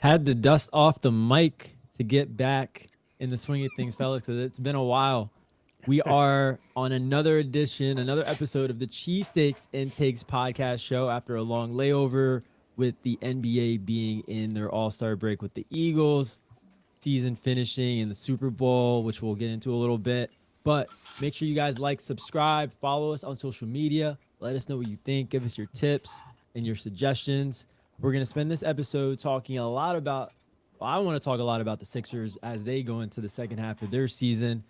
Had to dust off the mic to get back in the swing of things, fellas, because it's been a while. We are on another edition, another episode of the Cheesesteaks and Takes podcast show after a long layover with the NBA being in their All-Star break with the Eagles, season finishing in the Super Bowl, which we'll get into a little bit. But make sure you guys like, subscribe, follow us on social media. Let us know what you think. Give us your tips and your suggestions. We're going to spend this episode talking a lot about, well, I want to talk a lot about the Sixers as they go into the second half of their season.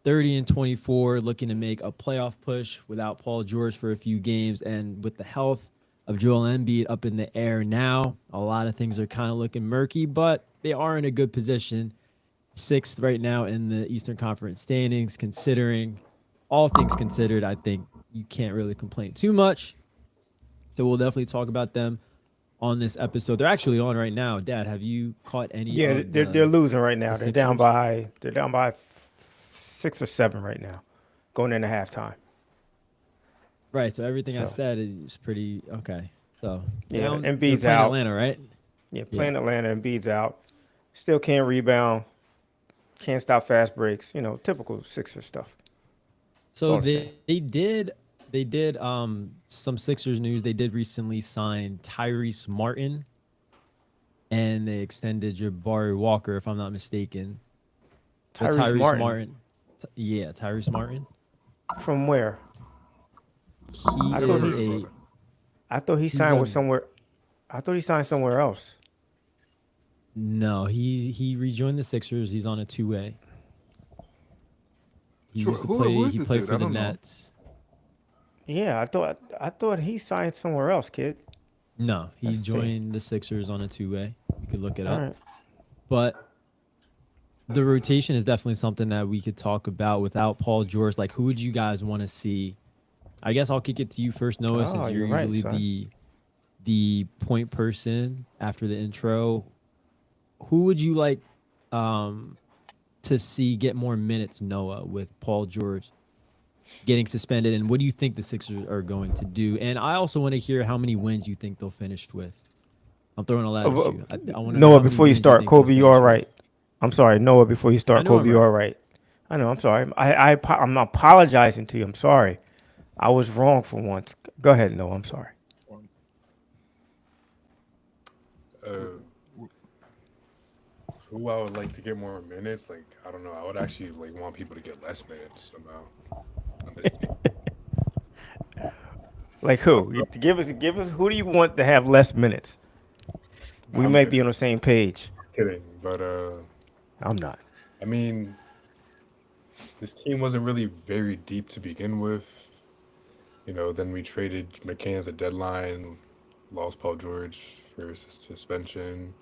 30-24, looking to make a playoff push without Paul George for a few games. And with the health of Joel Embiid up in the air now, a lot of things are kind of looking murky, but they are in a good position. Sixth right now in the Eastern Conference standings, considering all things considered, I think you can't really complain too much. So we'll definitely talk about them on this episode. They're actually on right now. Dad, have you caught any Yeah, of they're losing right the now. Sixers? They're down by 6 or 7 right now, going into halftime. Right. So everything I So said is pretty okay. So yeah, down. They're Embiid's playing out. Atlanta, right? Yeah, Yeah. playing Atlanta, Embiid's out. Still can't rebound. Can't stop fast breaks. Typical Sixer stuff. That's So all I'm saying. they did some Sixers news. They did recently sign Tyrese Martin and they extended Jabari Walker, if I'm not mistaken. But Tyrese Tyrese Martin Martin, yeah, Tyrese Martin. from where? He I Never thought heard is of the he's. a brother. I thought he he's signed a with somewhere. I thought he signed somewhere else. no. He rejoined the Sixers. He's on a two-way. He used to Who play. is He this played dude? for I the don't know. Nets. Yeah, I thought he signed somewhere else, kid. No, he Let's see. joined the Sixers on a two-way. You could look it All up. right. But the rotation is definitely something that we could talk about without Paul George. Like, who would you guys want to see? I guess I'll kick it to you first, Noah, Oh, since you're you're right, usually son. the point person after the intro. Who would you like to see get more minutes, Noah, with Paul George getting suspended? And what do you think the Sixers are going to do? And I also want to hear how many wins you think they'll finish with. I'm throwing a ladder to you. I want to know Noah, how many before you wins you start, think they'll Kobe, you all finish with. right? I'm sorry, Noah. Before you I start, know I'm Kobe, you right. all right? I know. I'm sorry. I'm apologizing to you. I'm sorry. I was wrong for once. Go ahead, Noah. I'm sorry. Uh, who I would like to get more minutes? Like, I don't know. I would actually want people to get less minutes somehow on this team. Like Uh, who? Give us. Who do you want to have less minutes? We I'm might kidding, be on the same page. kidding. But I'm not. I mean, this team wasn't really very deep to begin with. Then we traded McCann at the deadline, lost Paul George for suspension.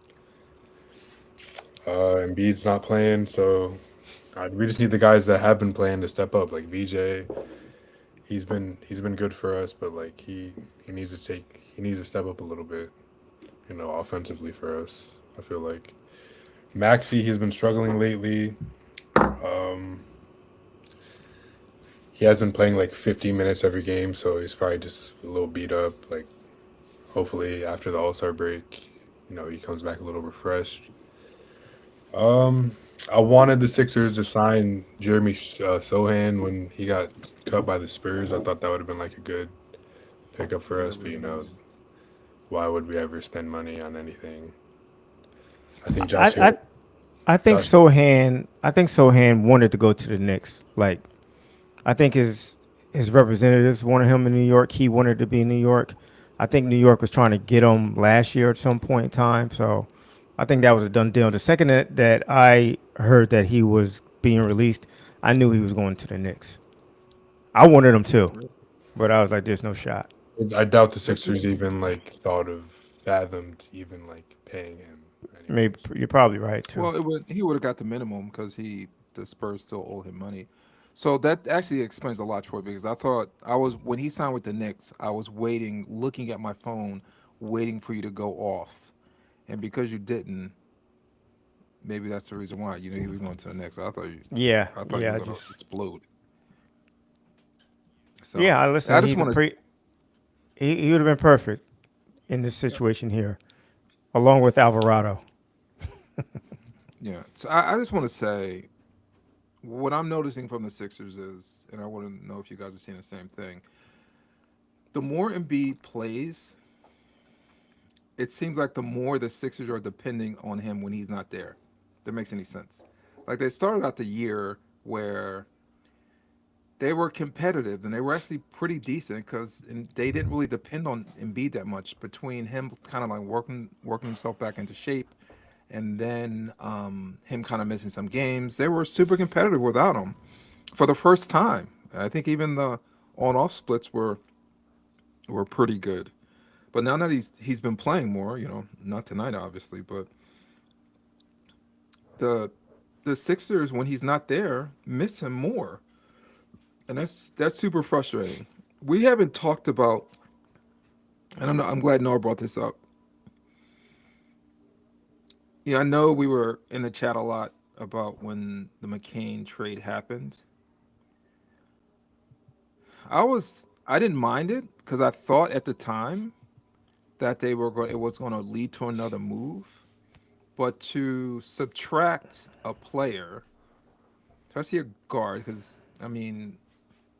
Embiid's not playing, so we just need the guys that have been playing to step up. Like VJ, he's been good for us, but he needs to step up a little bit, offensively for us. I feel like Maxi, he's been struggling lately. Um, he has been playing like 50 minutes every game, so he's probably just a little beat up. Like hopefully after the All Star break, he comes back a little refreshed. Um, I wanted the Sixers to sign Jeremy Sohan when he got cut by the Spurs. I thought that would have been like a good pickup for Yeah, us, that but would have been nice. why would we ever spend money on anything? I think I Josh I Hart, I think Josh, Sohan. I think Sohan wanted to go to the Knicks. Like I think his representatives wanted him in New York. He wanted to be in New York. I think New York was trying to get him last year at some point in time. So I think that was a done deal. The second that I heard that he was being released, I knew he was going to the Knicks. I wanted him too, but I was like, "There's no shot." I doubt the What's Sixers the even thought of fathomed even paying him Maybe anyways. you're probably right too. Well, he would have got the minimum because the Spurs still owe him money. So that actually explains a lot, Troy, because I thought I was when he signed with the Knicks, I was waiting, looking at my phone, waiting for you to go off, and because you didn't, maybe that's the reason why. You knew he was going to the Knicks. Yeah, I thought you yeah. were I gonna just explode. So yeah. I I listen. just He's a want to. pre. He would have been perfect in this situation here, along with Alvarado. Yeah. So I just want to say what I'm noticing from the Sixers is, and I want to know if you guys are seeing the same thing. The more Embiid plays, it seems like the more the Sixers are depending on him when he's not there. That makes any sense. Like they started out the year where they were competitive and they were actually pretty decent because they didn't really depend on Embiid that much. Between him kind of like working himself back into shape, and then him kind of missing some games, they were super competitive without him for the first time. I think even the on-off splits were pretty good. But now that he's been playing more, not tonight obviously, but the the Sixers when he's not there miss him more, and that's super frustrating. We haven't talked about, and I'm glad Noah brought this up. Yeah, I know we were in the chat a lot about when the McCain trade happened. I didn't mind it because I thought at the time that it was going to lead to another move, but to subtract a player, especially a guard, because I mean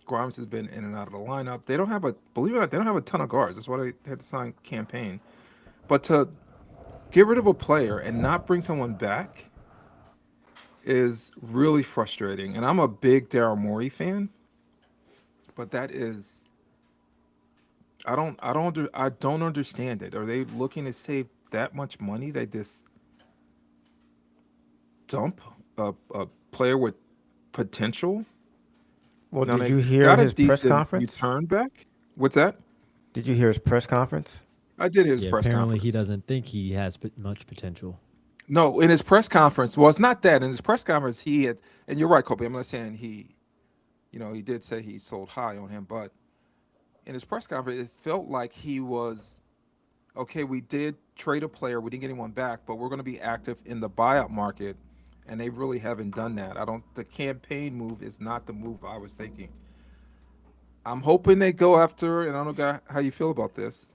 Grimes has been in and out of the lineup. They don't have believe it or not, they don't have a ton of guards. That's why they had to sign campaign. But to get rid of a player and not bring someone back is really frustrating. And I'm a big Daryl Morey fan, but that is I don't understand it. Are they looking to save that much money? They just dump a player with potential. Well, Now did they you hear got a his press decent conference? return back. What's that? Did you hear his press conference? I did his Yeah, press apparently he conference. doesn't think he has much potential. No, in his press conference, well, it's not that. In his press conference, he had, and you're right, Kobe. I'm not saying he did say he sold high on him, but in his press conference, it felt like he was okay. We did trade a player, we didn't get anyone back, but we're going to be active in the buyout market, and they really haven't done that. I don't. The campaign move is not the move I was thinking. I'm hoping they go after, and I don't know how you feel about this.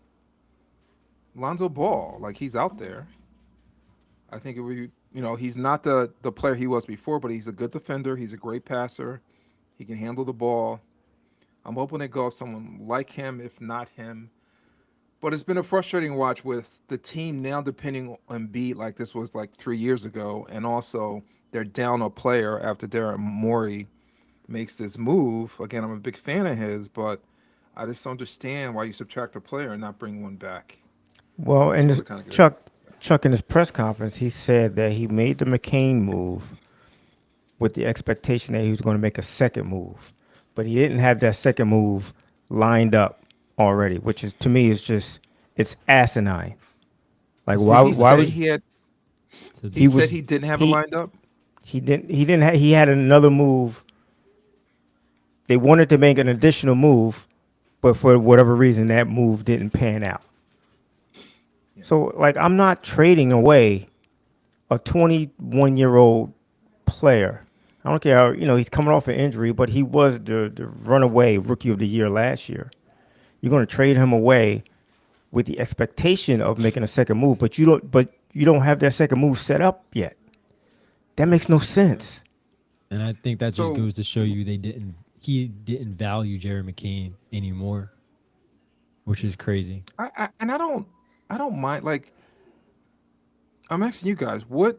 Lonzo Ball, like he's out there. I think it would be, he's not the player he was before, but he's a good defender. He's a great passer. He can handle the ball. I'm hoping they go with someone like him, if not him. But it's been a frustrating watch with the team now depending on Embiid like this was like 3 years ago, and also they're down a player after Darren Morey makes this move. Again, I'm a big fan of his, but I just don't understand why you subtract a player and not bring one back. Well, Just in want his, to kind of get it. Chuck in his press conference, he said that he made the McCain move with the expectation that he was going to make a second move, but he didn't have that second move lined up already, which is to me is just it's asinine. Like It's Did why he why say would he had? to He he said was he didn't have it he lined up. he had another move. They wanted to make an additional move, but for whatever reason that move didn't pan out. Yeah. So like I'm not trading away a 21-year-old player. I don't care how, he's coming off an injury, but he was the runaway rookie of the year last year. You're going to trade him away with the expectation of making a second move, but you don't have that second move set up yet. That makes no sense. And I think that just So goes to show you he didn't value Jerry McCain anymore, which is crazy. I don't mind. Like I'm asking you guys, what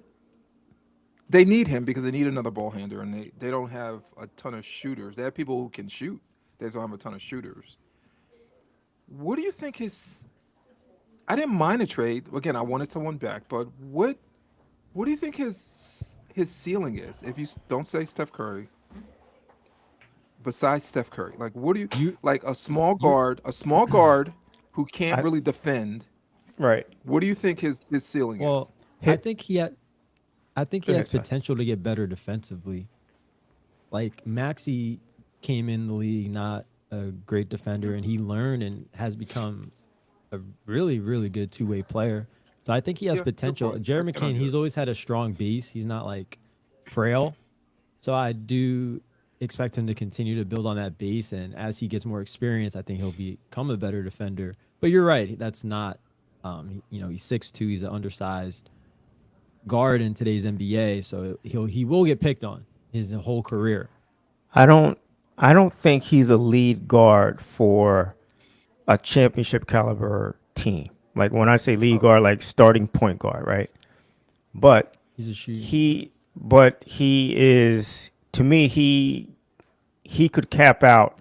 they need him because they need another ball handler, and they don't have a ton of shooters. They have people who can shoot. They just don't have a ton of shooters. What do you think his? I didn't mind a trade. Again, I wanted someone back, but what do you think his ceiling is? If you don't say Steph Curry, besides Steph Curry, like what do you You like you a small guard who can't I really defend? right. What do you think his ceiling well, is? I Hit. think I think Go he has ahead, son. potential to get better defensively. Like Maxi came in the league not a great defender, and he learned and has become a really, really good two-way player. So I think he has Yeah, good potential. point. I Jerry can McCain, argue he's that. always had a strong base. He's not like frail. So I do expect him to continue to build on that base. And as he gets more experience, I think he'll become a better defender. But you're right. That's not, he's 6'2". He's an undersized guard in today's NBA. So he will get picked on his whole career. I don't think he's a lead guard for a championship caliber team. Like when I say lead guard, like starting point guard, right? But He's a shooter. he is, to me, he could cap out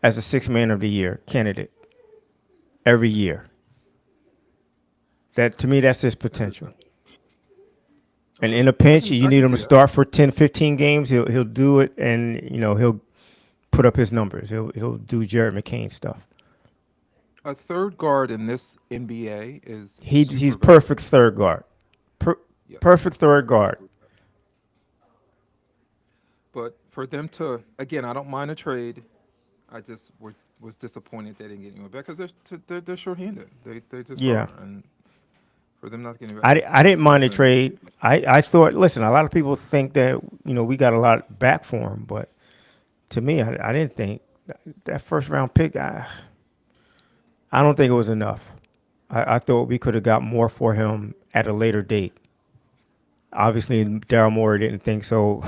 as a sixth man of the year candidate every year. That, to me, that's his potential. And in a pinch, you I need can him to see that. start for 10, 15 games. He'll do it, and he'll put up his numbers. He'll do Jared McCain stuff. A third guard in this NBA is He's super valuable. perfect third guard. Yeah. Perfect third guard. But for them to, again, I don't mind a trade. I just was disappointed they didn't get anyone back because they're shorthanded. They just Yeah. are. And for them not getting back, I didn't mind the something- trade. I thought, listen, a lot of people think that we got a lot back for him, but to me, I didn't think that first round pick. I don't think it was enough. I thought we could have got more for him at a later date. Obviously, Daryl Morey didn't think so.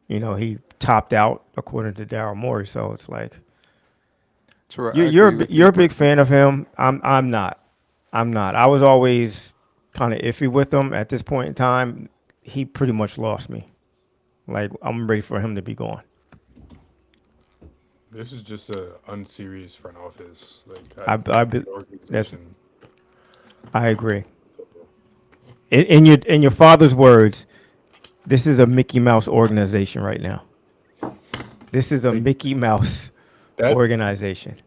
He topped out according to Daryl Morey. So it's like True, I you're agree with you're a you, big fan of him. I'm not. I was always kind of iffy with him. At this point in time, he pretty much lost me. Like, I'm ready for him to be gone. This is just a unserious front office. Like I be- organization. I agree. In your father's words, this is a Mickey Mouse organization right now. This is a Mickey Mouse That organization.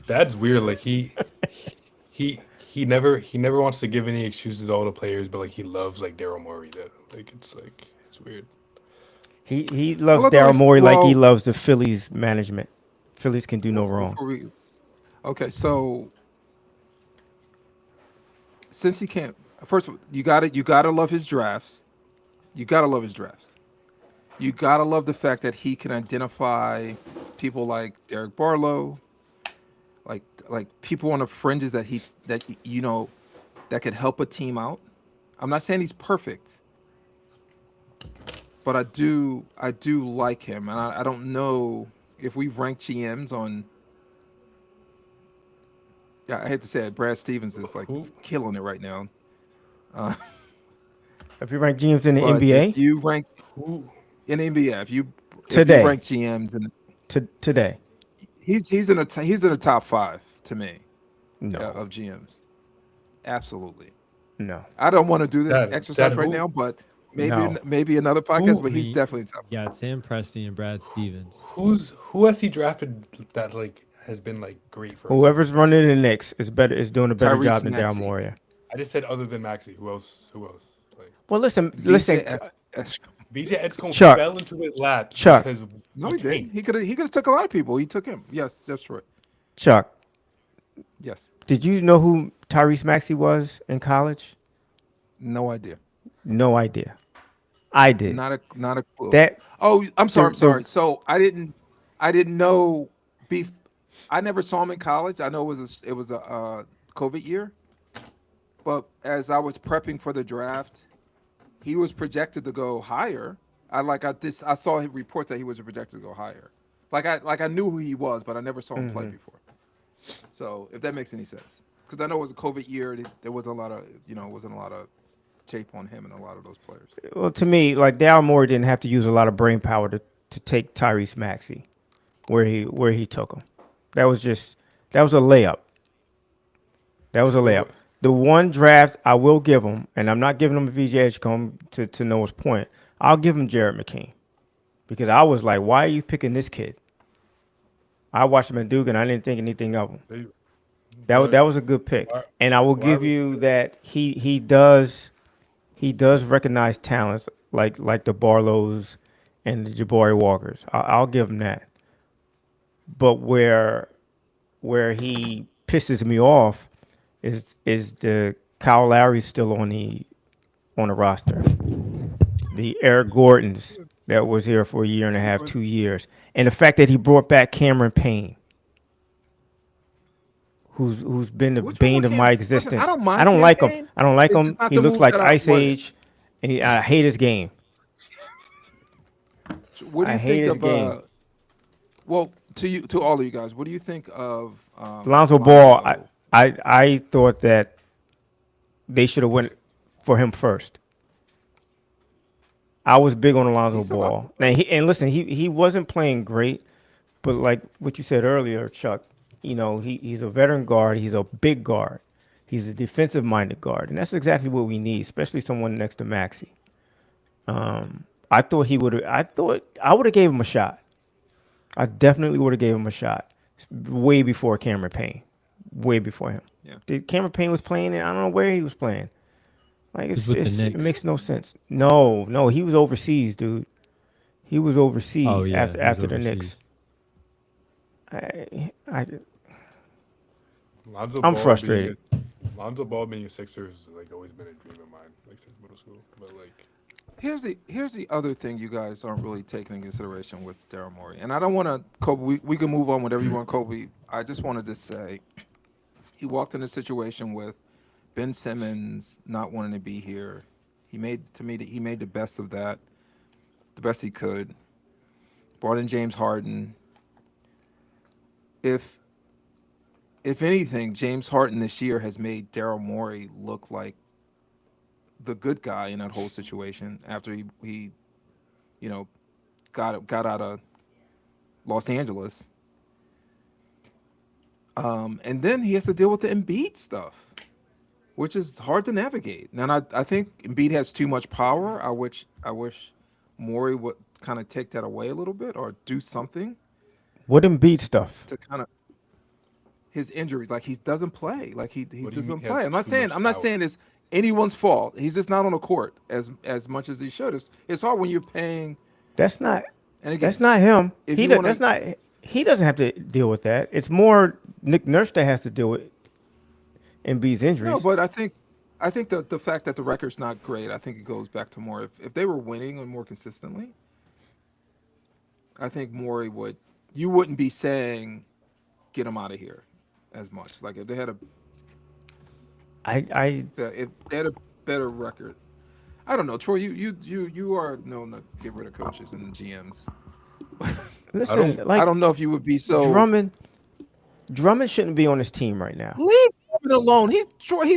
that's weird. Like he never wants to give any excuses to all the players, but like he loves like Daryl Morey. That it's weird. He loves Well, Daryl Morey like he well- loves the Phillies management. Phillies can do no wrong. Okay, so since he can't, first of all, you gotta love his drafts. You gotta love his drafts. You gotta love the fact that he can identify people like Derek Barlow, like people on the fringes that that could help a team out. I'm not saying he's perfect, but I do like him, and I don't know if we rank GMs on. Yeah, I hate to say it, Brad Stevens is like Who? killing it right now. If you rank GMs in the But NBA if you rank Who? in the NBA, if you Today. rank GMs, and today, he's in the top 5 to me no, of GMs. Absolutely. no. I don't want to do this That- exercise that right who? now, but No. maybe another podcast. Who? But he's We- definitely top. You got Sam Presti and Brad Stevens. Who has he drafted that like has been like great for us? Whoever's running the Knicks is doing a better Tyrese job than Daryl Maxey. Morey. I just said other than Maxey. Who else? Like Well, listen. BJ Edgecombe Chuck. fell into his lap. Chuck. Because No, he didn't. tanked. He could have took a lot of people. He took him. Yes, that's right. Chuck, Yes. did you know who Tyrese Maxey was in college? No idea. No idea. I did. Not a clue. That Oh, I'm sorry. I'm the- sorry. So I didn't know beef. I never saw him in college. I know it was a COVID year, but as I was prepping for the draft, he was projected to go higher. I saw his reports that he was projected to go higher. I knew who he was, but I never saw him play before. So if that makes any sense, because I know it was a COVID year, there was a lot of wasn't a lot of tape on him and a lot of those players. well, to me, like Daryl Morey didn't have to use a lot of brain power to take Tyrese Maxey where he took him. That was a layup. That was a layup. The one draft I will give him, and I'm not giving him a VJ Edgecombe to Noah's point. I'll give him Jared McCain because I was like, why are you picking this kid? I watched him in Duke and I didn't think anything of him. They- That was a good pick, why- and I will why give would- you that he does recognize talents like the Barlows and the Jabari Walkers. I'll give him that. But where he pisses me off is the Kyle Lowry's still on the roster. The Eric Gordons that was here for a year and a half, 2 years, and the fact that he brought back Cameron Payne, who's been the Which one bane more of my campaign? Listen, I existence. don't I mind don't like him. campaign. I don't like It's him. just not He the looks move like that I Ice wanted. Age, and I hate his game. What do I you hate think his of? game. Well, to all of you guys, what do you think of Lonzo Ball, Lonzo? I thought that they should have went for him first. I was big on Alonzo He's still out Ball. there. And listen, he wasn't playing great, but like what you said earlier, Chuck, he's a veteran guard. He's a big guard. He's a defensive minded guard, and that's exactly what we need, especially someone next to Maxi. I thought he would have. I thought I would have gave him a shot. I definitely would have gave him a shot, way before Cameron Payne, way before him. Yeah. Cameron Payne was playing, and I don't know where he was playing. Like He's with the it Knicks. makes no sense. No, he was overseas, dude. He was overseas Oh yeah, he was after the Knicks. overseas. Lonzo I'm Ball frustrated. Lonzo Ball being a Sixer has like always been a dream of mine, like since middle school. But like, Here's the other thing you guys aren't really taking in consideration with Daryl Morey, and I don't want to, Kobe. We can move on whenever you want, Kobe. I just wanted to say he walked in a situation with Ben Simmons not wanting to be here. He made the best of that, the best he could. Brought in James Harden. If anything, James Harden this year has made Daryl Morey look like the good guy in that whole situation after he got out of Los Angeles. And then he has to deal with the Embiid stuff, which is hard to navigate. And I think Embiid has too much power. I wish Morey would kind of take that away a little bit or do something What Embiid stuff? to kind of his injuries. Like he doesn't play. Like he What do you doesn't mean he play. has I'm not too saying much power? it's anyone's fault. He's just not on the court as much as he should. It's hard when you're paying. That's not. And again, That's not him. if He you do- wanna- that's not. He doesn't have to deal with that. It's more Nick Nurse that has to deal with Embiid's injuries. No, but I think the fact that the record's not great, I think it goes back to more. If they were winning and more consistently, I think Morey you wouldn't be saying get him out of here as much. Like if they had I if they had a better record. I don't know, Troy. You are known to get rid of coaches and GMs. listen. don't- Like I don't know if you would be so. Drummond shouldn't be on his team right now. Leave him alone. He's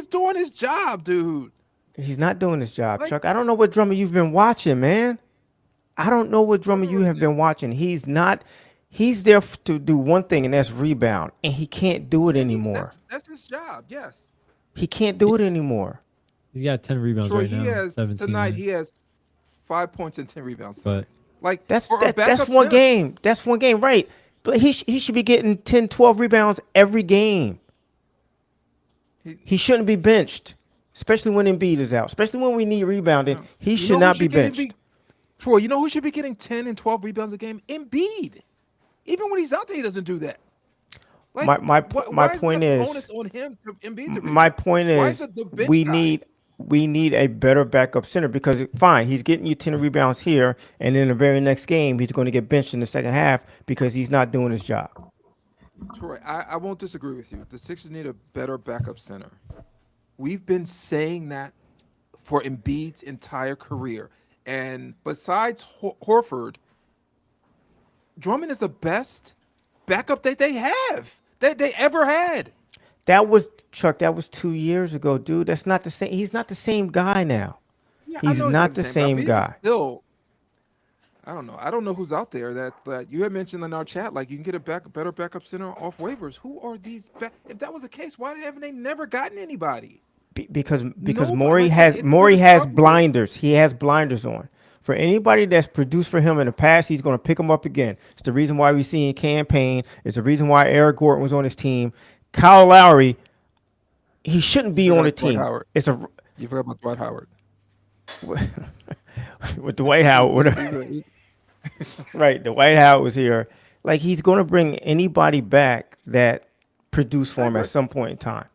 doing his job, dude. He's not doing his job, Like- Chuck. I don't know what Drummond you've been watching, man. I don't know what Drummond you have been watching. He's not. He's there to do one thing, and that's rebound, and he can't do it anymore. That's his job. Yes. He can't do it anymore. He's got 10 rebounds Troy, right he now. has 17 tonight. minutes. He has 5 points and 10 rebounds. But Like That's for a that's backup one center, game. That's one game, right? But he should be getting 10, 12 rebounds every game. He shouldn't be benched, especially when Embiid is out. Especially when we need rebounding. He You should know who not be get benched. Troy, you know who should be getting 10 and 12 rebounds a game? Embiid. Even when he's out there, he doesn't do that. Like, My why point the is- onus on him to Embiid to My rebound? point Why is, it the bench we guy? need a better backup center because fine, he's getting you 10 rebounds here, and then the very next game he's going to get benched in the second half because he's not doing his job. Troy, I won't disagree with you. The Sixers need a better backup center. We've been saying that for Embiid's entire career. And besides Horford, Drummond is the best backup that they have, that they ever had. That was Chuck. That was 2 years ago, dude. That's not the same. He's not the same guy now. Yeah, I He's know not the but I same mean, guy. Still, I don't know. I don't know who's out there that you had mentioned in our chat. Like you can get a better backup center off waivers. Who are these? If that was the case, why haven't they never gotten anybody? Because Nobody- Maury like, has it's Maury has unstoppable. blinders. He has blinders on. For anybody that's produced for him in the past, he's going to pick him up again. It's the reason why we see in campaign. It's the reason why Eric Gordon was on his team. Kyle Lowry, he shouldn't be forgot on the Dwight team. Howard. It's a You forgot about Dwight Howard. with the White House. Right, the White House was here. Like he's going to bring anybody back that produced for him at agree. some point in time,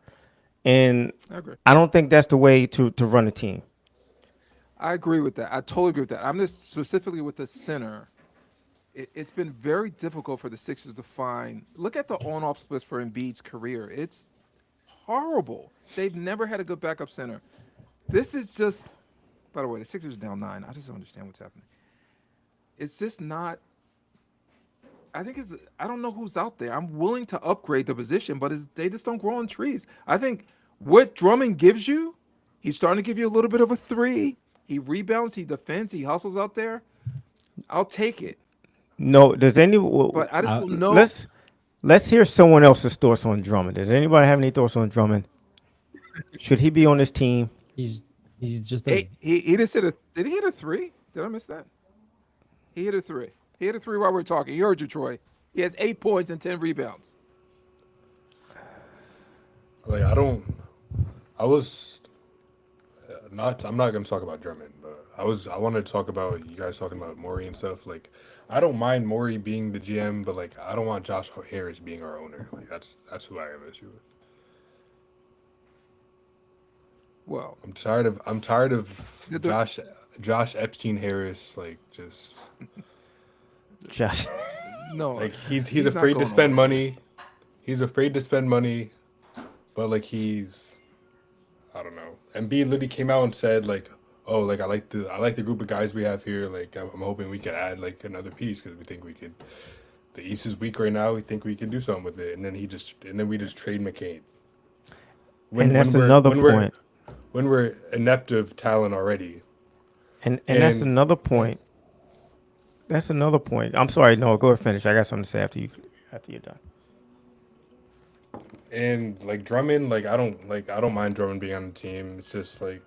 and I agree. I don't think that's the way to run a team. I agree with that. I totally agree with that. I'm just specifically with the center. It's been very difficult for the Sixers to find. Look at the on-off splits for Embiid's career. It's horrible. They've never had a good backup center. This is just. By the way, the Sixers are down 9. I just don't understand what's happening. It's just not. I think it's. I don't know who's out there. I'm willing to upgrade the position, but they just don't grow on trees. I think what Drummond gives you, he's starting to give you a little bit of a 3. He rebounds, he defends, he hustles out there. I'll take it. No, does any? But I just don't know. Let's hear someone else's thoughts on Drummond. Does anybody have any thoughts on Drummond? Should he be on this team? He's just He just hit a. Did he hit a 3? Did I miss that? He hit a 3. He hit a 3 while we were talking. You heard you, Troy. He has 8 points and 10 rebounds. Like I was not. I'm not gonna talk about Drummond, but I wanted to talk about you guys talking about Morey and stuff. Like, I don't mind Morey being the GM, but like I don't want Josh Harris being our owner. Like that's who I have an issue with. Well, I'm tired of Josh Epstein Harris. Like just Josh. no. like he's not afraid to going spend nowhere. money. He's afraid to spend money, but like I don't know. Embiid literally came out and said like, "Oh, like I like the group of guys we have here. Like I'm hoping we could add like another piece because we think we could. The East is weak right now. We think we can do something with it." And then we just trade McCain. And that's another point. When we're inept of talent already. And that's another point. That's another point. I'm sorry, no, go ahead, finish. I got something to say after you're done. And like Drummond, I don't mind Drummond being on the team. It's just like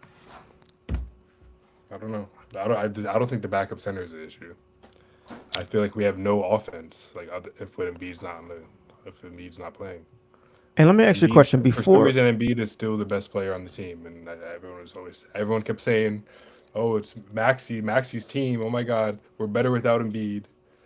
I don't know. I don't think the backup center is an issue. I feel like we have no offense. Like if Embiid's not playing. And let me ask you a question For some reason, Embiid is still the best player on the team, and everyone kept saying, "Oh, it's Maxi's team. Oh my God, we're better without Embiid."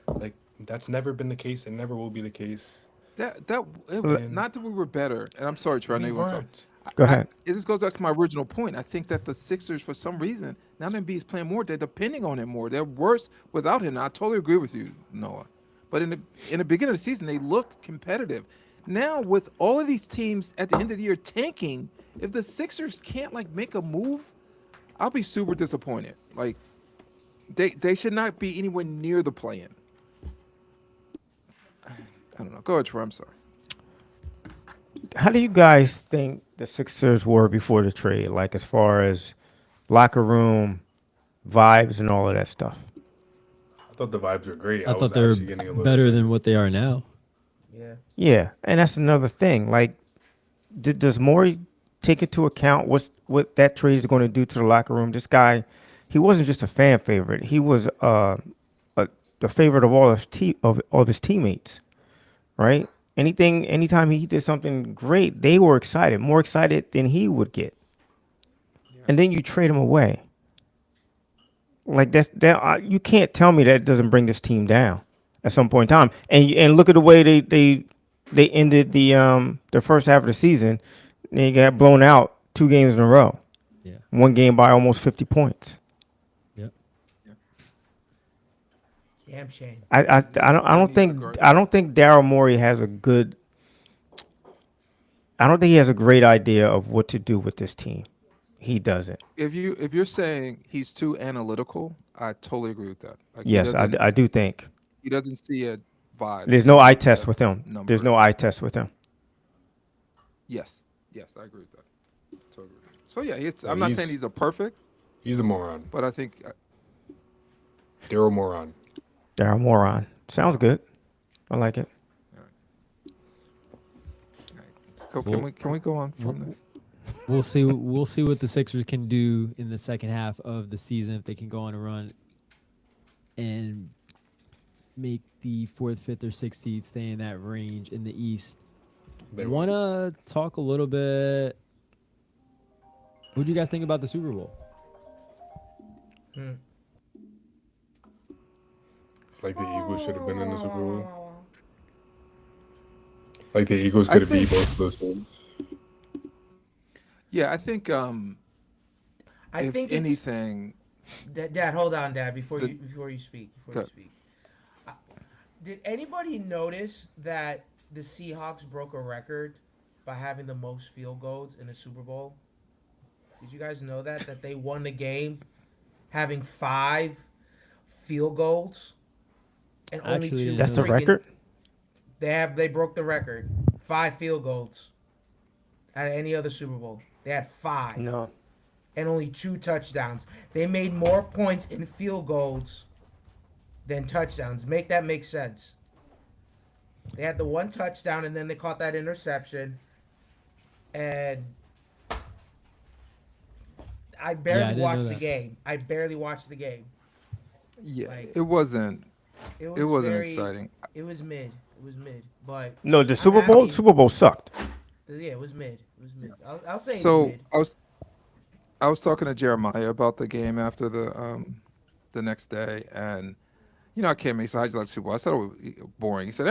Like that's never been the case, and never will be the case. Not that we were better. And I'm sorry, Trey. I know We you want to weren't. Go ahead. This goes back to my original point. I think that the Sixers, for some reason, now that Embiid's playing more, they're depending on him more. They're worse without him. Now, I totally agree with you, Noah. But in the beginning of the season, they looked competitive. Now, with all of these teams at the end of the year tanking, if the Sixers can't make a move, I'll be super disappointed. Like they should not be anywhere near the play-in. I don't know. Go ahead, Troy. I'm sorry. How do you guys think the Sixers were before the trade? Like as far as locker room vibes and all of that stuff. I thought the vibes were great. I thought they were actually getting a little better excited. than what they are now. Yeah, and that's another thing. Like, does Morey take into account what that trade is going to do to the locker room? This guy, he wasn't just a fan favorite. He was the favorite of all of his teammates, right? Anytime he did something great, they were excited, more excited than he would get. Yeah. And then you trade him away. Like you can't tell me that doesn't bring this team down at some point in time. And look at the way they ended the first half of the season. They got blown out 2 games in a row. Yeah. One game by almost 50 points. Yep. Damn shame. I don't think Daryl Morey has a good. I don't think he has a great idea of what to do with this team. He doesn't. If you're saying he's too analytical, I totally agree with that. Yes, I do think. He doesn't see a vibe. There's no eye test with him. Number. There's no eye test with him. Yes, I agree with that. Totally agree. So yeah, I'm not saying he's a perfect. He's a moron. But I think Daryl moron. Daryl moron. Sounds good. I like it. All right. Can we go on from this? We'll see what the Sixers can do in the second half of the season, if they can go on a run and make the 4th, 5th, or 6th seed, stay in that range in the East. Want to talk a little bit? What do you guys think about the Super Bowl? Like the Eagles should have been in the Super Bowl. Like the Eagles could have beat both of those teams. Yeah, I think. I think anything. Dad, hold on, Dad. Before you speak. Did anybody notice that the Seahawks broke a record by having the most field goals in a Super Bowl? Did you guys know that they won the game having 5 field goals and only Actually, 2 didn't That's the know freaking record. they broke the record. 5 field goals out of any other Super Bowl. They had 5 No. and only 2 touchdowns. They made more points in field goals than touchdowns. Make that make sense. They had the 1 touchdown and then they caught that interception. And I I barely didn't know watched the that. game. I barely watched the game. Yeah, Like, it wasn't. It It wasn't very, exciting. It was mid. It was mid. But No, the I'm Super Bowl. happy. Super Bowl sucked. Yeah, it was mid. It was mid. I'll say So it's mid. I was talking to Jeremiah about the game after the next day, and I came. He said, "How'd you like the Super Bowl?" I said, "It was boring." He said,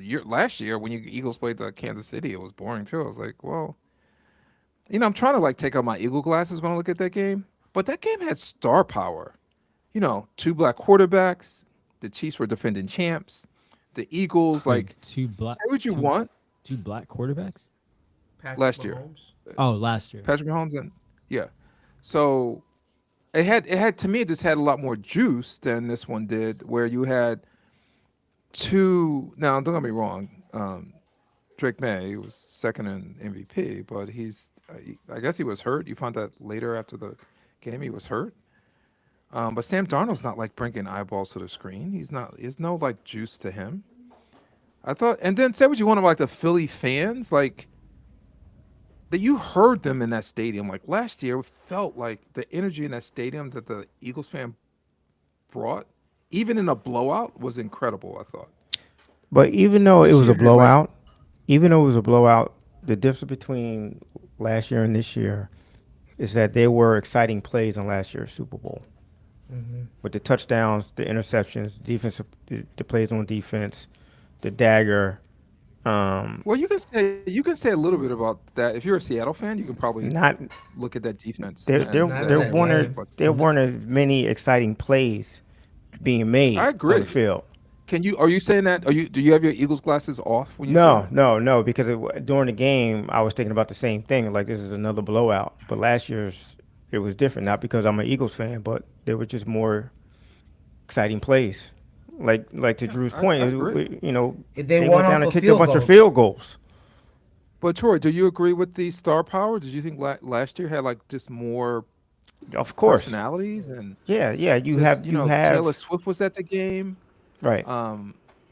year last year when you Eagles played the Kansas City, it was boring too." I was like, "Well, I'm trying to like take out my Eagle glasses when I look at that game, but that game had star power. 2 black quarterbacks. The Chiefs were defending champs. The Eagles, Wait, like, two black. say what you two- want. Two black quarterbacks. Patrick last year. Mahomes. Oh, last year. Patrick Mahomes and yeah. So it had to me, this had a lot more juice than this one did, where you had 2. Now don't get me wrong, Drake May was second in MVP, but I guess he was hurt. You found that later after the game he was hurt. But Sam Darnold's not like bringing eyeballs to the screen. He's not. There's no like juice to him. I thought, and then say what you want about like the Philly fans, like that you heard them in that stadium. Like last year, it felt like the energy in that stadium that the Eagles fan brought, even in a blowout, was incredible. I thought. But even though it was a This year, blowout, the difference between last year and this year is that there were exciting plays in last year's Super Bowl. With the touchdowns, the interceptions, the plays on defense, the dagger. Well, you can say a little bit about that. If you're a Seattle fan, you can probably Not look at that defense. there. and There, Not say, there that weren't. game. There weren't as many exciting plays being made I on agree. the field. Are you saying that? Do you have your Eagles glasses off when you say No, that? no. Because during the game, I was thinking about the same thing. Like this is another blowout. But last year's it was different. Not because I'm an Eagles fan, but there were just more exciting plays. Like to Drew's point, I is, agree. They went won down off and of kicked a field bunch goals. of field goals. But Troy, do you agree with the star power? Did you think last year had like just more Of course. personalities and Yeah. You just, have Taylor Swift was at the game. right.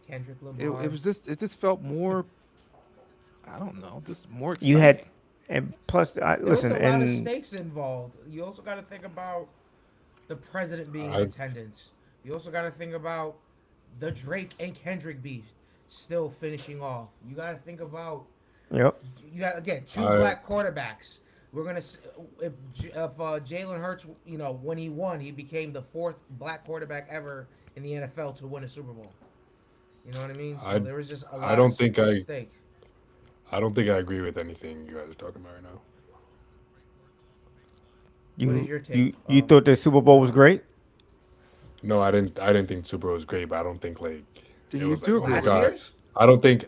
Kendrick It Lamar. just felt more. I don't know, just more exciting. You had, and plus, There listen, was a lot of and stakes involved. You also got to think about the president being in I- attendance. You also got to think about the Drake and Kendrick beef still finishing off. You got to think about yep. you got again 2 I- black quarterbacks. We're gonna if Jalen Hurts, when he won, he became the 4th black quarterback ever in the NFL to win a Super Bowl. You know what I mean? So there was just a lot. I don't of think stake. I don't think I agree with anything you guys are talking about right now. You What is your take, you thought the Super Bowl was great? No, I didn't think Super Bowl was great, but I don't think like Do it you was do like, oh my agree? god. Last year's? I don't think.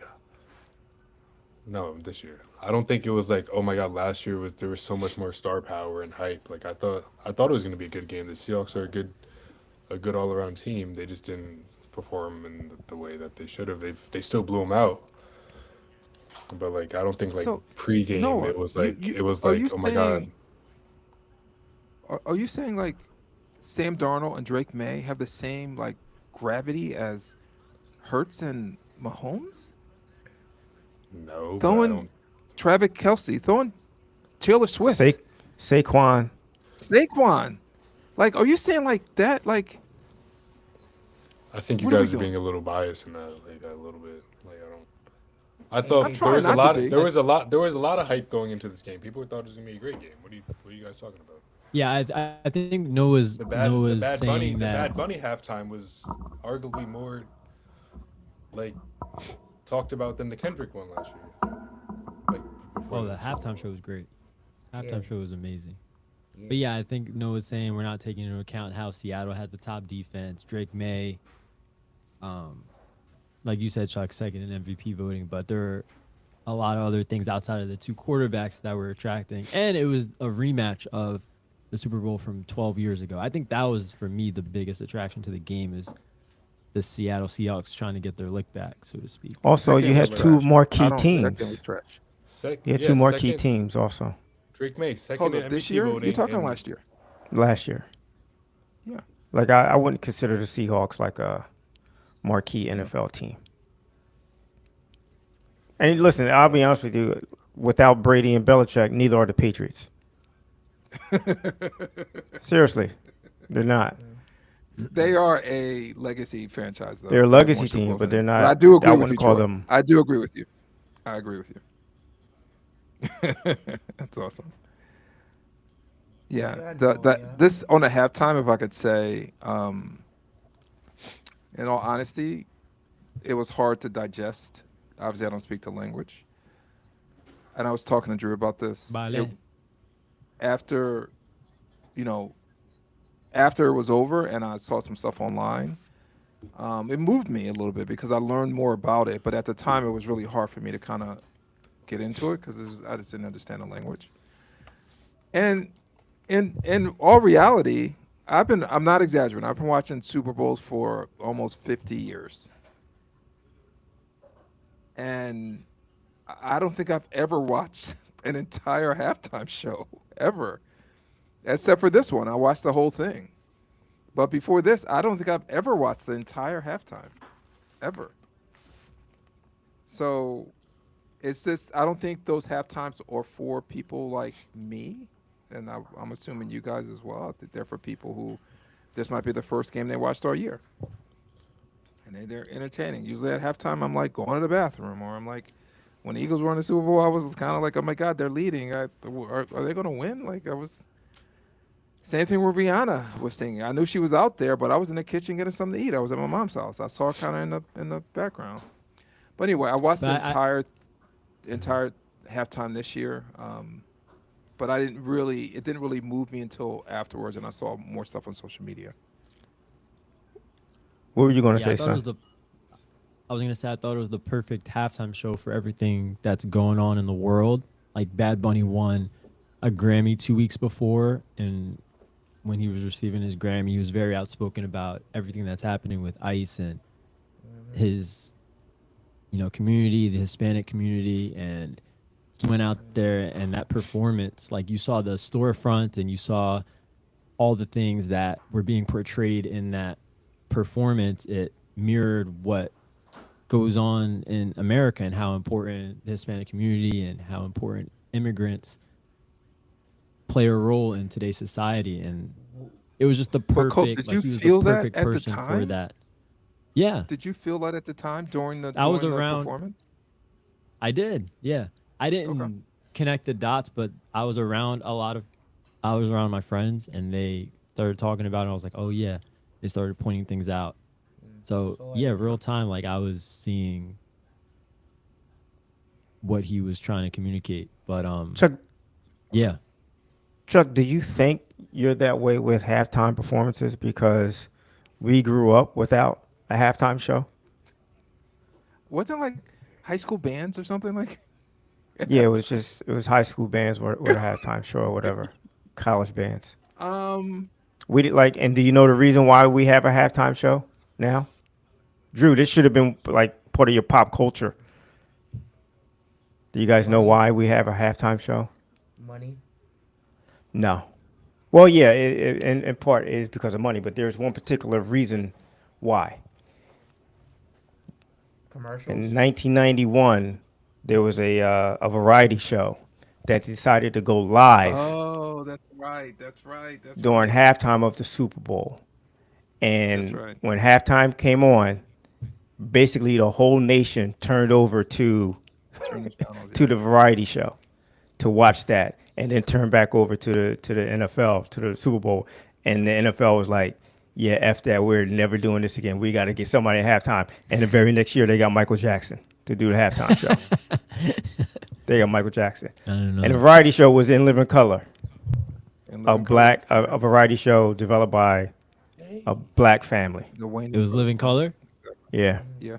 No, this year. I don't think it was like, oh my god, last year there was so much more star power and hype. Like I thought it was gonna be a good game. The Seahawks are a good all around team. They just didn't perform in the way that they should have. They still blew them out. But like I don't think like So, pregame Noah, it was you- like you- it was are like, you oh my god. saying- Are you saying like Sam Darnold and Drake May have the same like gravity as Hurts and Mahomes? No, but I Throwing don't. Travis Kelsey, throwing Taylor Swift, Saquon. Saquon. Like, are you saying like that? Like, I think you What are we guys are doing? being a little biased in that, like a little bit. Like I don't. I thought I'm there trying was a not to lot. be. There was a lot of hype going into this game. People thought it was gonna be a great game. What are you guys talking about? Yeah, I think Noah's The Noah's Bad saying Bunny, that. the Bad Bunny halftime was arguably more like talked about than the Kendrick one last year. Like before Oh, the this. halftime show was great. Halftime Yeah. show was amazing. Yeah. But yeah, I think Noah's saying we're not taking into account how Seattle had the top defense. Drake May, like you said, Chuck, second in MVP voting, but they're a lot of other things outside of the two quarterbacks that were attracting. And it was a rematch of the Super Bowl from 12 years ago. I think that was, for me, the biggest attraction to the game is the Seattle Seahawks trying to get their lick back, so to speak. Also, you Second was had two trash. marquee I don't. Second teams. was trash. You had Yeah, two marquee second, teams also Drake May, second Hold in up, this MVP year? voting. You're talking and last year. last year. Yeah. Like I wouldn't consider the Seahawks like a marquee NFL team. And listen, I'll be honest with you. Without Brady and Belichick, neither are the Patriots. Seriously, they're not. They are a legacy franchise, though. They're a They have legacy more Super team, Bowls but than- they're I not. do agree I with wouldn't you, call Troy. them. I do agree with you. I agree with you. That's awesome. Yeah, Yeah, the yeah. this on the halftime, if I could say, in all honesty, it was hard to digest. Obviously, I don't speak the language, and I was talking to Drew about this. Vale. After, you know, after it was over, and I saw some stuff online, it moved me a little bit because I learned more about it. But at the time, it was really hard for me to kind of get into it because I just didn't understand the language. And in all reality, I'm not exaggerating. I've been watching Super Bowls for almost 50 years. And I don't think I've ever watched an entire halftime show ever. Except for this one. I watched the whole thing. But before this, I don't think I've ever watched the entire halftime. Ever. So it's just I don't think those halftimes are for people like me. And I'm assuming you guys as well. I think they're for people who this might be the first game they watched all year. And they're entertaining. Usually at halftime, I'm like going to the bathroom, or I'm like, when the Eagles were in the Super Bowl, I was kind of like, oh my God, they're leading. Are they going to win? Like I was. Same thing with Rihanna was singing. I knew she was out there, but I was in the kitchen getting something to eat. I was at my mom's house. I saw her kind of in the background. But anyway, I watched the But entire halftime this year. But it didn't really move me until afterwards, and I saw more stuff on social media. What were you going to Yeah, say, I thought it was son? I was gonna say I thought it was the perfect halftime show for everything that's going on in the world. Like Bad Bunny won a Grammy 2 weeks before, and when he was receiving his Grammy, he was very outspoken about everything that's happening with ICE and his, community, the Hispanic community, and he went out there and that performance, like you saw the storefront and you saw all the things that were being portrayed in that performance. It mirrored what goes on in America and how important the Hispanic community and how important immigrants play a role in today's society. And it was just the But Colt, perfect, did you he was feel the that perfect at the person for time? that. Yeah, Did you feel that at the time during the I was during the around. performance? I did. Yeah. I didn't Okay. connect the dots, but I was around I was around my friends and they started talking about it. I was like, oh yeah. They started pointing things out. So So, like- yeah, real time, like I was seeing what he was trying to communicate. But Chuck, yeah. Chuck, do you think you're that way with halftime performances because we grew up without a halftime show? Wasn't it like high school bands or something like? Yeah, it was high school bands with a halftime show or whatever, college bands. We did and do you know the reason why we have a halftime show now? Drew, this should have been like part of your pop culture. Do you guys know why we have a halftime show? Money. No. Well, yeah, in part it is because of money, but there's one particular reason why. Commercials. In 1991, there was a variety show that decided to go live Oh, that's right. That's during right. halftime of the Super Bowl. And That's right. when halftime came on, basically the whole nation turned over to Change channels, to yeah. the variety show to watch that, and then turn back over to the NFL, to the Super Bowl. And the NFL was like, yeah, F that, we're never doing this again. We got to get somebody at halftime. And the very next year, they got Michael Jackson to do the halftime show. They got Michael Jackson. I don't know. And the variety show was In Living Color, And a Living Color. a variety show developed by a black family. The Wayne It was Living Color. Yeah. Yeah.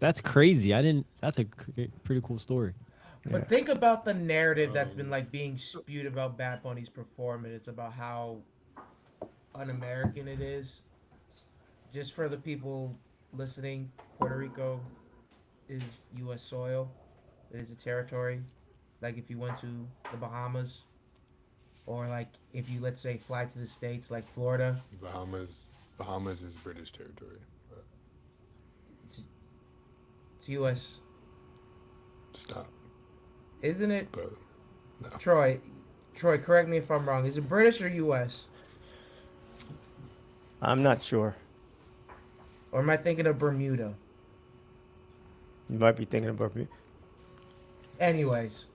That's crazy. I didn't. That's a pretty cool story. Yeah. But think about the narrative that's been Um, like being spewed about Bad Bunny's performance. It's about how un-American it is. Just for the people listening, Puerto Rico is U.S. soil. It is a territory. Like if you went to the Bahamas, or like if you, let's say, fly to the states, like Florida, Bahamas is British territory. But it's, it's U.S. stop. Isn't it? But no. Troy, Troy, correct me if I'm wrong. Is it British or U.S.? I'm not sure. Or am I thinking of Bermuda? You might be thinking about me. Anyways,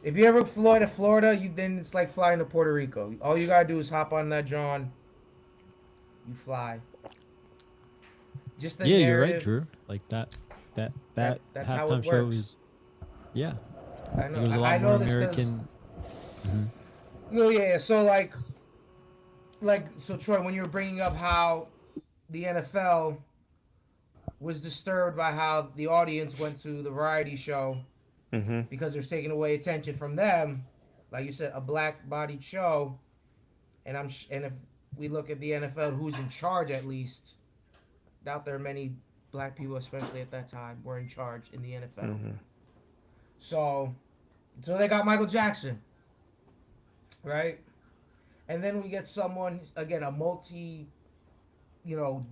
if you ever fly to Florida, you then it's like flying to Puerto Rico. All you gotta do is hop on that John. You fly. Just the Yeah, you're right, narrative. Drew. Like that That's how it halftime show works. was. Yeah, I it know. was a I lot more know this because. American. Mhm. Yeah. So so Troy, when you were bringing up how the NFL was disturbed by how the audience went to the variety show Mm-hmm. because they're taking away attention from them, like you said, a black-bodied show, and if we look at the NFL, who's in charge at least, doubt there are many black people, especially at that time, were in charge in the NFL. Mm-hmm. So, so they got Michael Jackson, right? And then we get someone again, a multi, you know,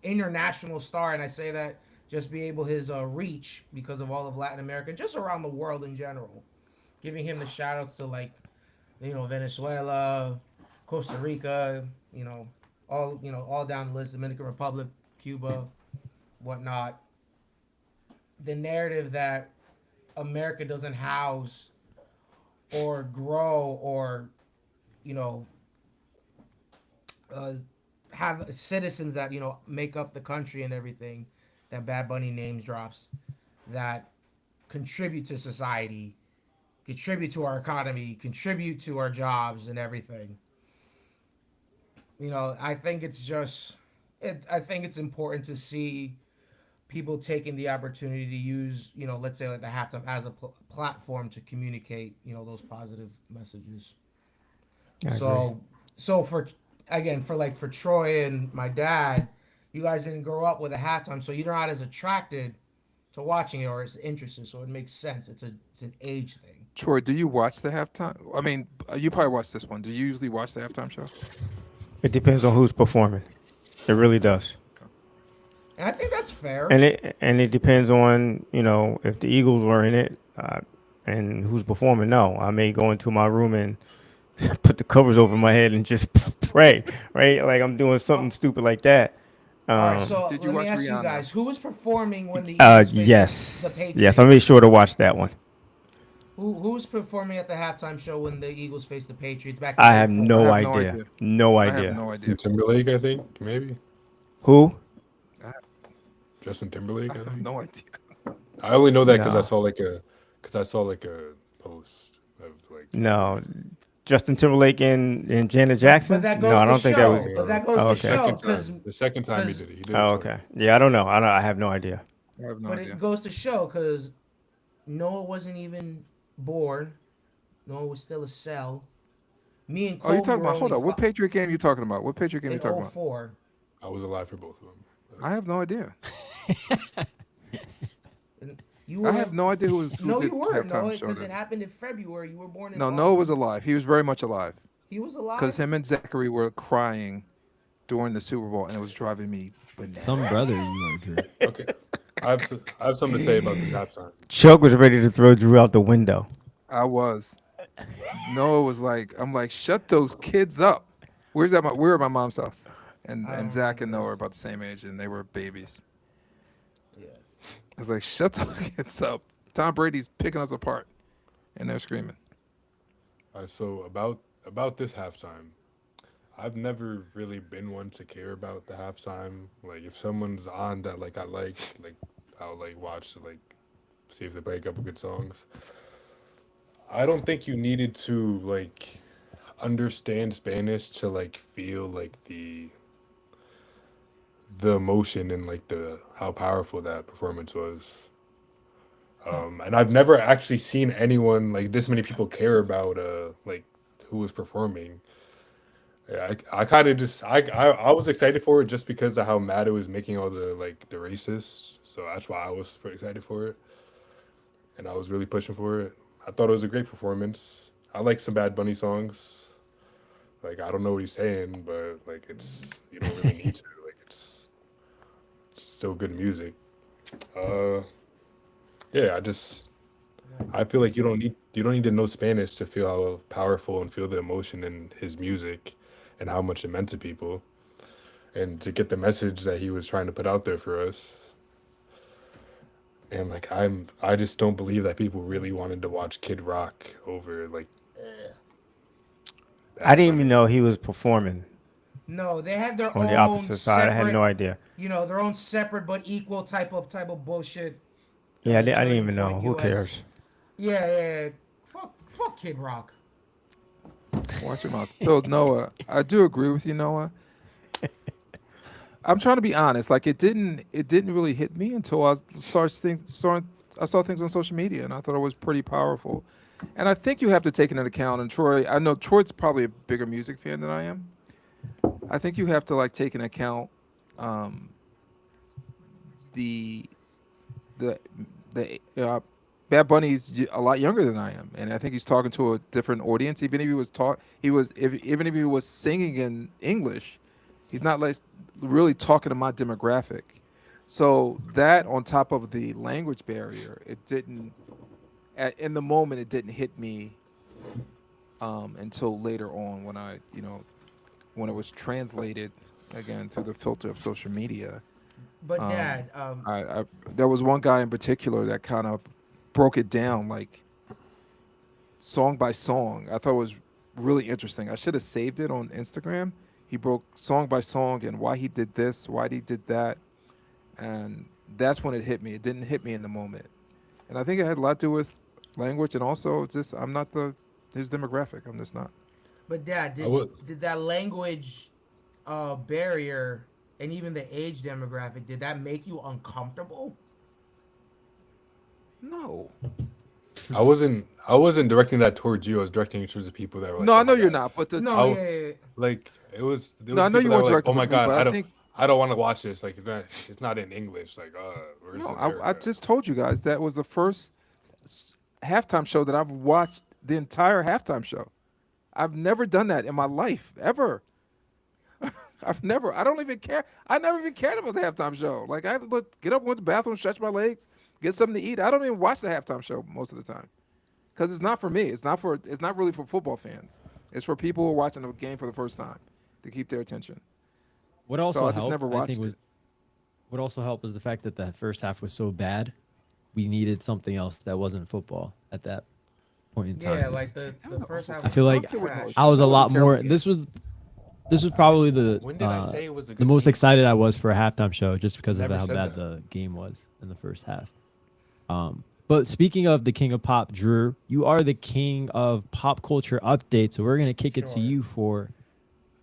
international star, and I say that just be able his reach because of all of Latin America, just around the world in general, giving him the shout outs to like, Venezuela, Costa Rica, all down the list, Dominican Republic, Cuba, whatnot. The narrative that America doesn't house or grow or you know uh, have citizens that make up the country and everything that Bad Bunny names drops that contribute to society, contribute to our economy, contribute to our jobs and everything. I think it's just I think it's important to see people taking the opportunity to use, let's say like the halftime as a platform to communicate, those positive messages. I agree. So for again for Troy and my dad, you guys didn't grow up with a halftime, so you're not as attracted to watching it or as interested. So it makes sense. It's an age thing. Troy, do you watch the halftime? I mean, you probably watch this one. Do you usually watch the halftime show? It depends on who's performing. It really does. And I think that's fair. And it depends on if the Eagles were in it and who's performing. No, I may go into my room and put the covers over my head and just pray, right? Like I'm doing something stupid like that. All right, Um, so Did you let me watch ask you Rihanna? guys: who was performing when the Eagles faced the yes, I made Patriots? sure to watch that one. Who was performing at the halftime show when the Eagles faced the Patriots back in I have I '04? no have no idea, idea. no I have idea. no idea. Justin Timberlake, I think maybe Who? I Justin Timberlake. I have think no idea. I only know that because No, I saw like a post of like no. Justin Timberlake and Janet But Jackson? that No, goes I to don't think that I was. show. think But uh, that goes Oh, to the okay. show second time he because did it. He did it Oh, twice. okay. Yeah, I don't know. I have no idea. I have no but idea. it goes to show because Noah wasn't even born. Noah was still a cell. Me and Oh, you Kobe talking were about? only Hold on. What Patriot game you talking about? What Patriot game you in talking about? '04. I was alive for both of them. I have no idea. And you I were have no idea who no, did you weren't halftime Noah show because it then. happened in February. You were born in No, Noah was August. alive. He was very much alive He was because alive. him and Zachary were crying during the Super Bowl, and it was driving me bananas. Some brother you are, Drew. Okay, I have something to say about this halftime. Chuck was ready to throw Drew out the window. I was. Noah was like, I'm like, shut those kids up. We're at my mom's house, and I don't Zach and remember Noah are this. about the same age, and they were babies. Yeah. I was like, shut those kids up. Tom Brady's picking us apart, and they're screaming. So about this halftime, I've never really been one to care about the halftime. Like if someone's on that like I'll like watch to like see if they break up good songs. I don't think you needed to like understand Spanish to like feel like the emotion and like the how powerful that performance was. And I've never actually seen anyone like this many people care about like who was performing. Yeah, I kind of just I was excited for it just because of how mad it was making all the like the racists. So that's why I was super excited for it, and I was really pushing for it. I thought it was a great performance. I like some Bad Bunny songs. Like I don't know what he's saying, but like it's you don't really need to. Like it's still good music. Uh, yeah, I feel like you don't need to know Spanish to feel how powerful and feel the emotion in his music and how much it meant to people and to get the message that he was trying to put out there for us. And like I just don't believe that people really wanted to watch Kid Rock over like I Bad didn't even Bunny. know he was performing No, they had their on the own opposite side. I had no separate, idea. their own separate but equal type of bullshit Yeah, I didn't Turning even know. Point Who US. cares? Yeah. Fuck Kid Rock. Watch your mouth. So Noah, I do agree with you, Noah. I'm trying to be honest. Like it didn't really hit me until I saw things on social media, and I thought it was pretty powerful. And I think you have to take it into account. And Troy, I know Troy's probably a bigger music fan than I am. I think you have to like take into account um, the the Bad Bunny's a lot younger than I am, and I think he's talking to a different audience. Even if he was even if he was singing in English, he's not like really talking to my demographic. So that on top of the language barrier, it didn't in the moment it didn't hit me until later on when when it was translated again through the filter of social media. But Um, Dad, I there was one guy in particular that kind of broke it down like song by song. I thought it was really interesting. I should have saved it on Instagram. He broke song by song and why he did this, why he did that, and that's when it hit me. It didn't hit me in the moment, and I think it had a lot to do with language and also just I'm not the his demographic. I'm just not. Dad, I did would did that language barrier and even the age demographic, did that make you uncomfortable? No, I wasn't directing that towards you. I was directing it towards the people that were like, no, I "Oh know my you're god." not. But the No, I yeah, w- yeah, yeah. like it no, was I the know people you that weren't were like, "Oh directed my with me, god, but I think I don't want to watch this. Like it's not in English. Like where's no, I America?" just told you guys that was the first halftime show that I've watched the entire halftime show. I've never done that in my life ever. I don't even care. I never even cared about the halftime show. Like I had to get up, went to the bathroom, stretch my legs, get something to eat. I don't even watch the halftime show most of the time because it's not for me. It's not really for football fans. It's for people who are watching the game for the first time to keep their attention. What So also I just helped, never I think, watched it. was what also helped was the fact that the first half was so bad. We needed something else that wasn't football at that point in time. Yeah, like the That was the an first half awful I was feel like game. trash. I was That a was lot terrible more. game. This was probably When did I say it was a the good most game? excited I was for a halftime show, just because of Never how said bad that. the game was in the first half. But speaking of the king of pop, Drew, you are the king of pop culture updates, so we're gonna kick it to Sure. you for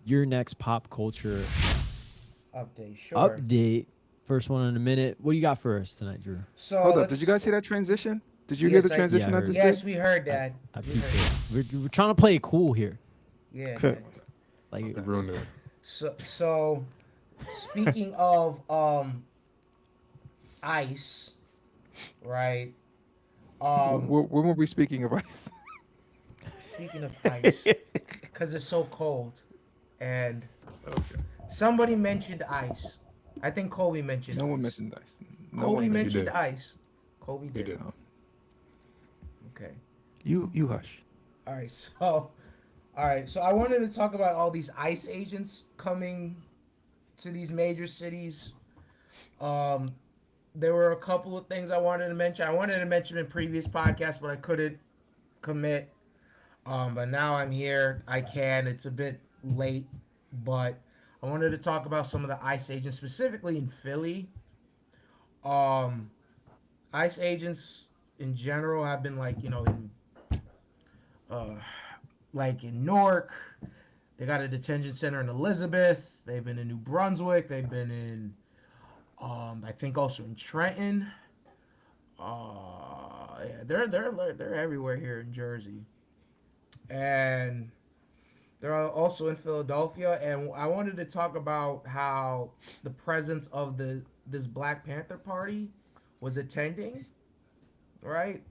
your next pop culture Update, sure. update. First one in a minute. What do you got for us tonight, Drew? So Hold up. let's, Did you guys see that transition? Did you hear Yes, the I- transition Yeah, I I heard just it. yes, did? we heard Dad. I We peeped heard. it. We're trying to play it cool here. Yeah. Okay. Like You ruined it. So speaking of ice, right? When were we speaking of ice? Speaking of ice, because it's so cold, and somebody mentioned ice. I think Kobe mentioned. No one ice. mentioned ice. No Kobe one mentioned did. ice. Kobe You did. did. Okay. You hush. All right. So I wanted to talk about all these ICE agents coming to these major cities. There were a couple of things I wanted to mention. I wanted to mention in previous podcasts, but I couldn't commit. But now I'm here. I can. It's a bit late, but I wanted to talk about some of the ICE agents, specifically in Philly. ICE agents in general have been uh, in Newark. They got a detention center in Elizabeth. They've been in New Brunswick. They've been in I think also in Trenton. Yeah, they're everywhere here in Jersey, and they're also in Philadelphia. And I wanted to talk about how the presence of this Black Panther Party was attending, right?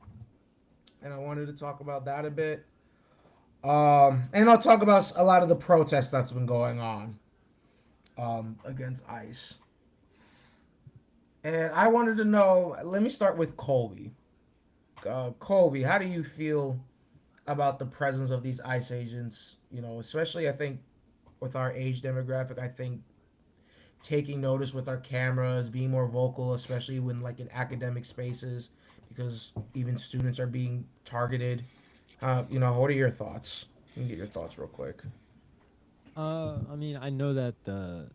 And I wanted to talk about that a bit. And I'll talk about a lot of the protests that's been going on against ICE. And I wanted to know. Let me start with Colby. Colby, how do you feel about the presence of these ICE agents? You know, especially I think with our age demographic, I think taking notice with our cameras, being more vocal, especially when like in academic spaces, because even students are being targeted. You know, what are your thoughts? Let me get your thoughts real quick. I mean, I know that there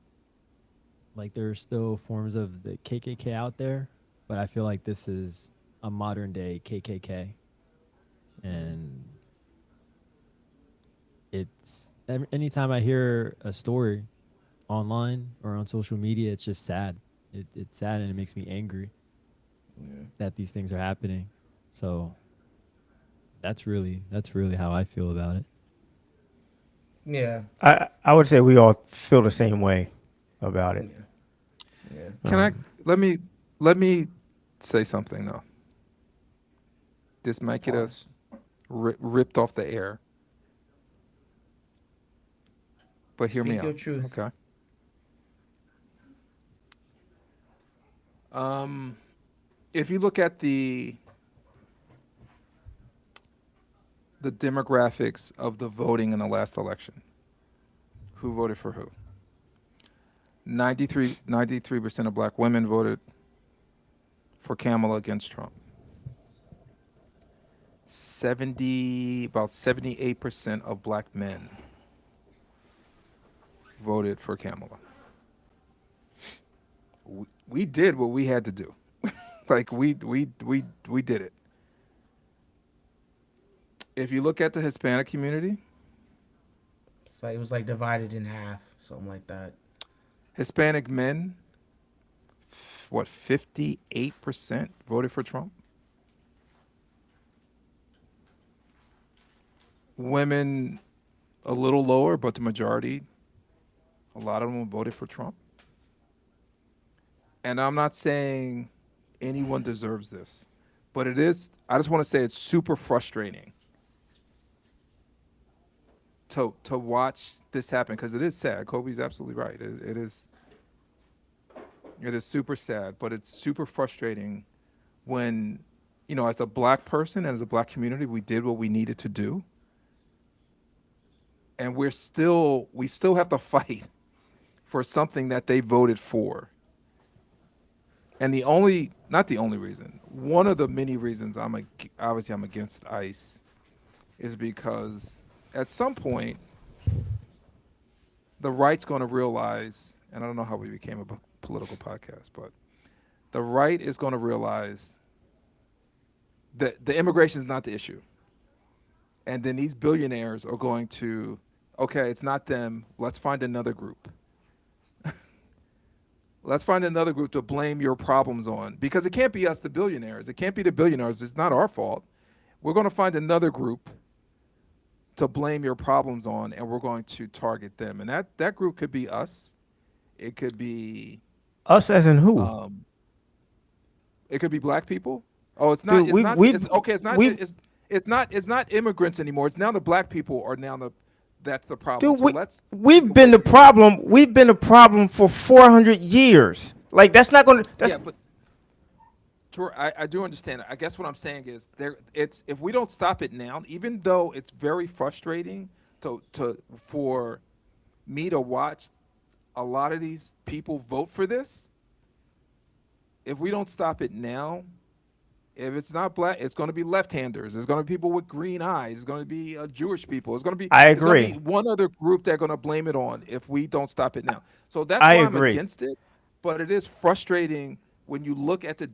are still forms of the KKK out there, but I feel like this is a modern day KKK, and anytime I hear a story online or on social media, it's just sad. It's sad and it makes me angry that these things are happening. So that's really how I feel about it. Yeah. I would say we all feel the same way about it. Yeah. Can I let me say something though? This might get us ripped off the air, but hear me Speak out. your truth. Okay. If you look at the demographics of the voting in the last election, who voted for who? 93% of black women voted for Kamala against Trump. About 78% of black men voted for Kamala. We did what we had to do. Like we did it. If you look at the Hispanic community, So it was like divided in half, something like that. Hispanic men, 58% voted for Trump. Women, a little lower, but the majority, a lot of them voted for Trump. And I'm not saying anyone deserves this, but it is, I just want to say it's super frustrating to watch this happen, because it is sad. Kobe's absolutely right. It is super sad, but it's super frustrating when, you know, as a black person and as a black community, we did what we needed to do. And we still have to fight for something that they voted for. And not the only reason, one of the many reasons I'm against ICE is because at some point, the right's going to realize, and I don't know how we became a political podcast, but the right is going to realize that the immigration is not the issue. And then these billionaires are going to, okay, it's not them, let's find another group. Let's find another group to blame your problems on, because it can't be us, the billionaires. It can't be the billionaires. It's not our fault. We're going to find another group to blame your problems on, and we're going to target them. And that group could be us. It could be Us as in who? it could be black people. Oh, it's not. Dude, It's not immigrants anymore. It's now the black people are now that's the problem. Dude, So we've been the problem. We've been the problem for 400 years. Like that's not going to. Yeah, but I do understand. I guess what I'm saying is it's if we don't stop it now, even though it's very frustrating for me to watch a lot of these people vote for this. If we don't stop it now, if it's not black, it's going to be left-handers. There's going to be people with green eyes. It's going to be Jewish people. It's going to be. I It's going to agree. be one other group they're going to blame it on if we don't stop it now. So that's I why agree. I'm against it. But it is frustrating when you look at the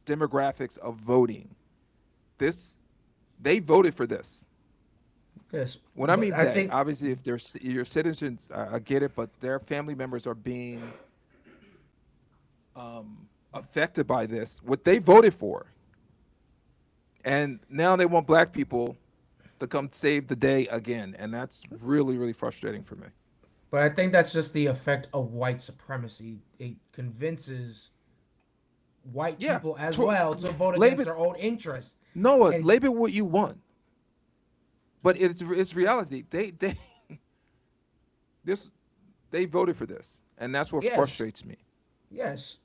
demographics of voting. They voted for this. Yes. When I But mean I they, think obviously, if they're your citizens, I get it, but their family members are being affected by this. What they voted for, and now they want black people to come save the day again, and that's really, really frustrating for me. But I think that's just the effect of white supremacy. It convinces white Yeah, people as well to vote label against it, their own interests. Noah, And label what you want, but it's reality. They this they voted for this, and that's what yes, frustrates me. yes,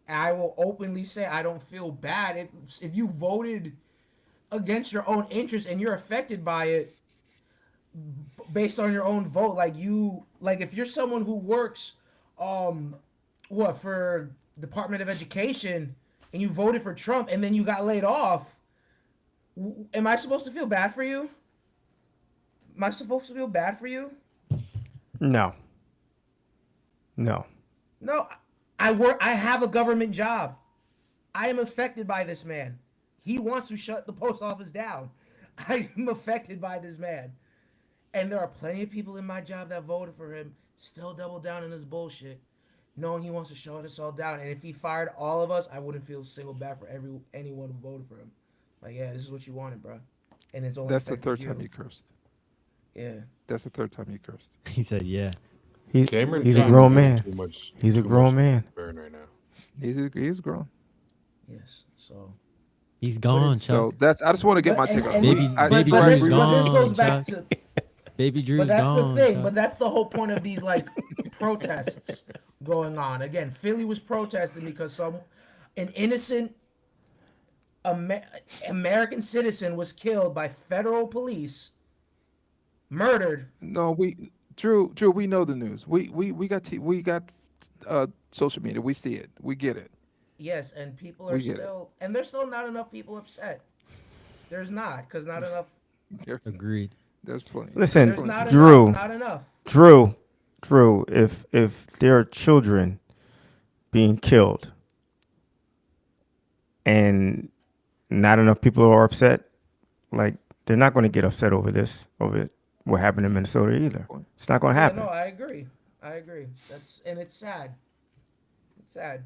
I will openly say I don't feel bad if you voted against your own interests and you're affected by it based on your own vote. Like if you're someone who works, um, what for Department of Education, and you voted for Trump and then you got laid off. Am I supposed to feel bad for you? Am I supposed to feel bad for you? No. No. No, I work. I have a government job. I am affected by this man. He wants to shut the post office down. I am affected by this man, and there are plenty of people in my job that voted for him. Still double down in his bullshit, knowing he wants to shut us all down. And if he fired all of us, I wouldn't feel single bad for anyone who voted for him. Like, yeah, this is what you wanted, bro. And it's only That's the affected third time you cursed. Yeah. That's the third time you cursed. He said, "Yeah." Cameron He's a Cameron grown getting man. Too much. He's a too grown much man. Burn right now. He's grown. Yes. So. He's gone, it's- So Chuck. that's. I just want to get my take on it. Baby- baby but Drew's this gone, goes back Chuck. to Baby Drew's But that's gone. the thing. Chuck. But that's the whole point of these like protests going on. Again, Philly was protesting because an innocent American citizen was killed by federal police, murdered. No, Drew, we know the news. We got social media. We see it. We get it. Yes, and people are We get it. still, and there's still not enough people upset. There's not, because not enough. Agreed. There's plenty. Listen, There's not Drew. enough. Not enough. Drew, if there are children being killed and not enough people are upset, like they're not going to get upset over what happened in Minnesota either. It's not going to Yeah, happen. no, I agree. And it's sad. It's sad.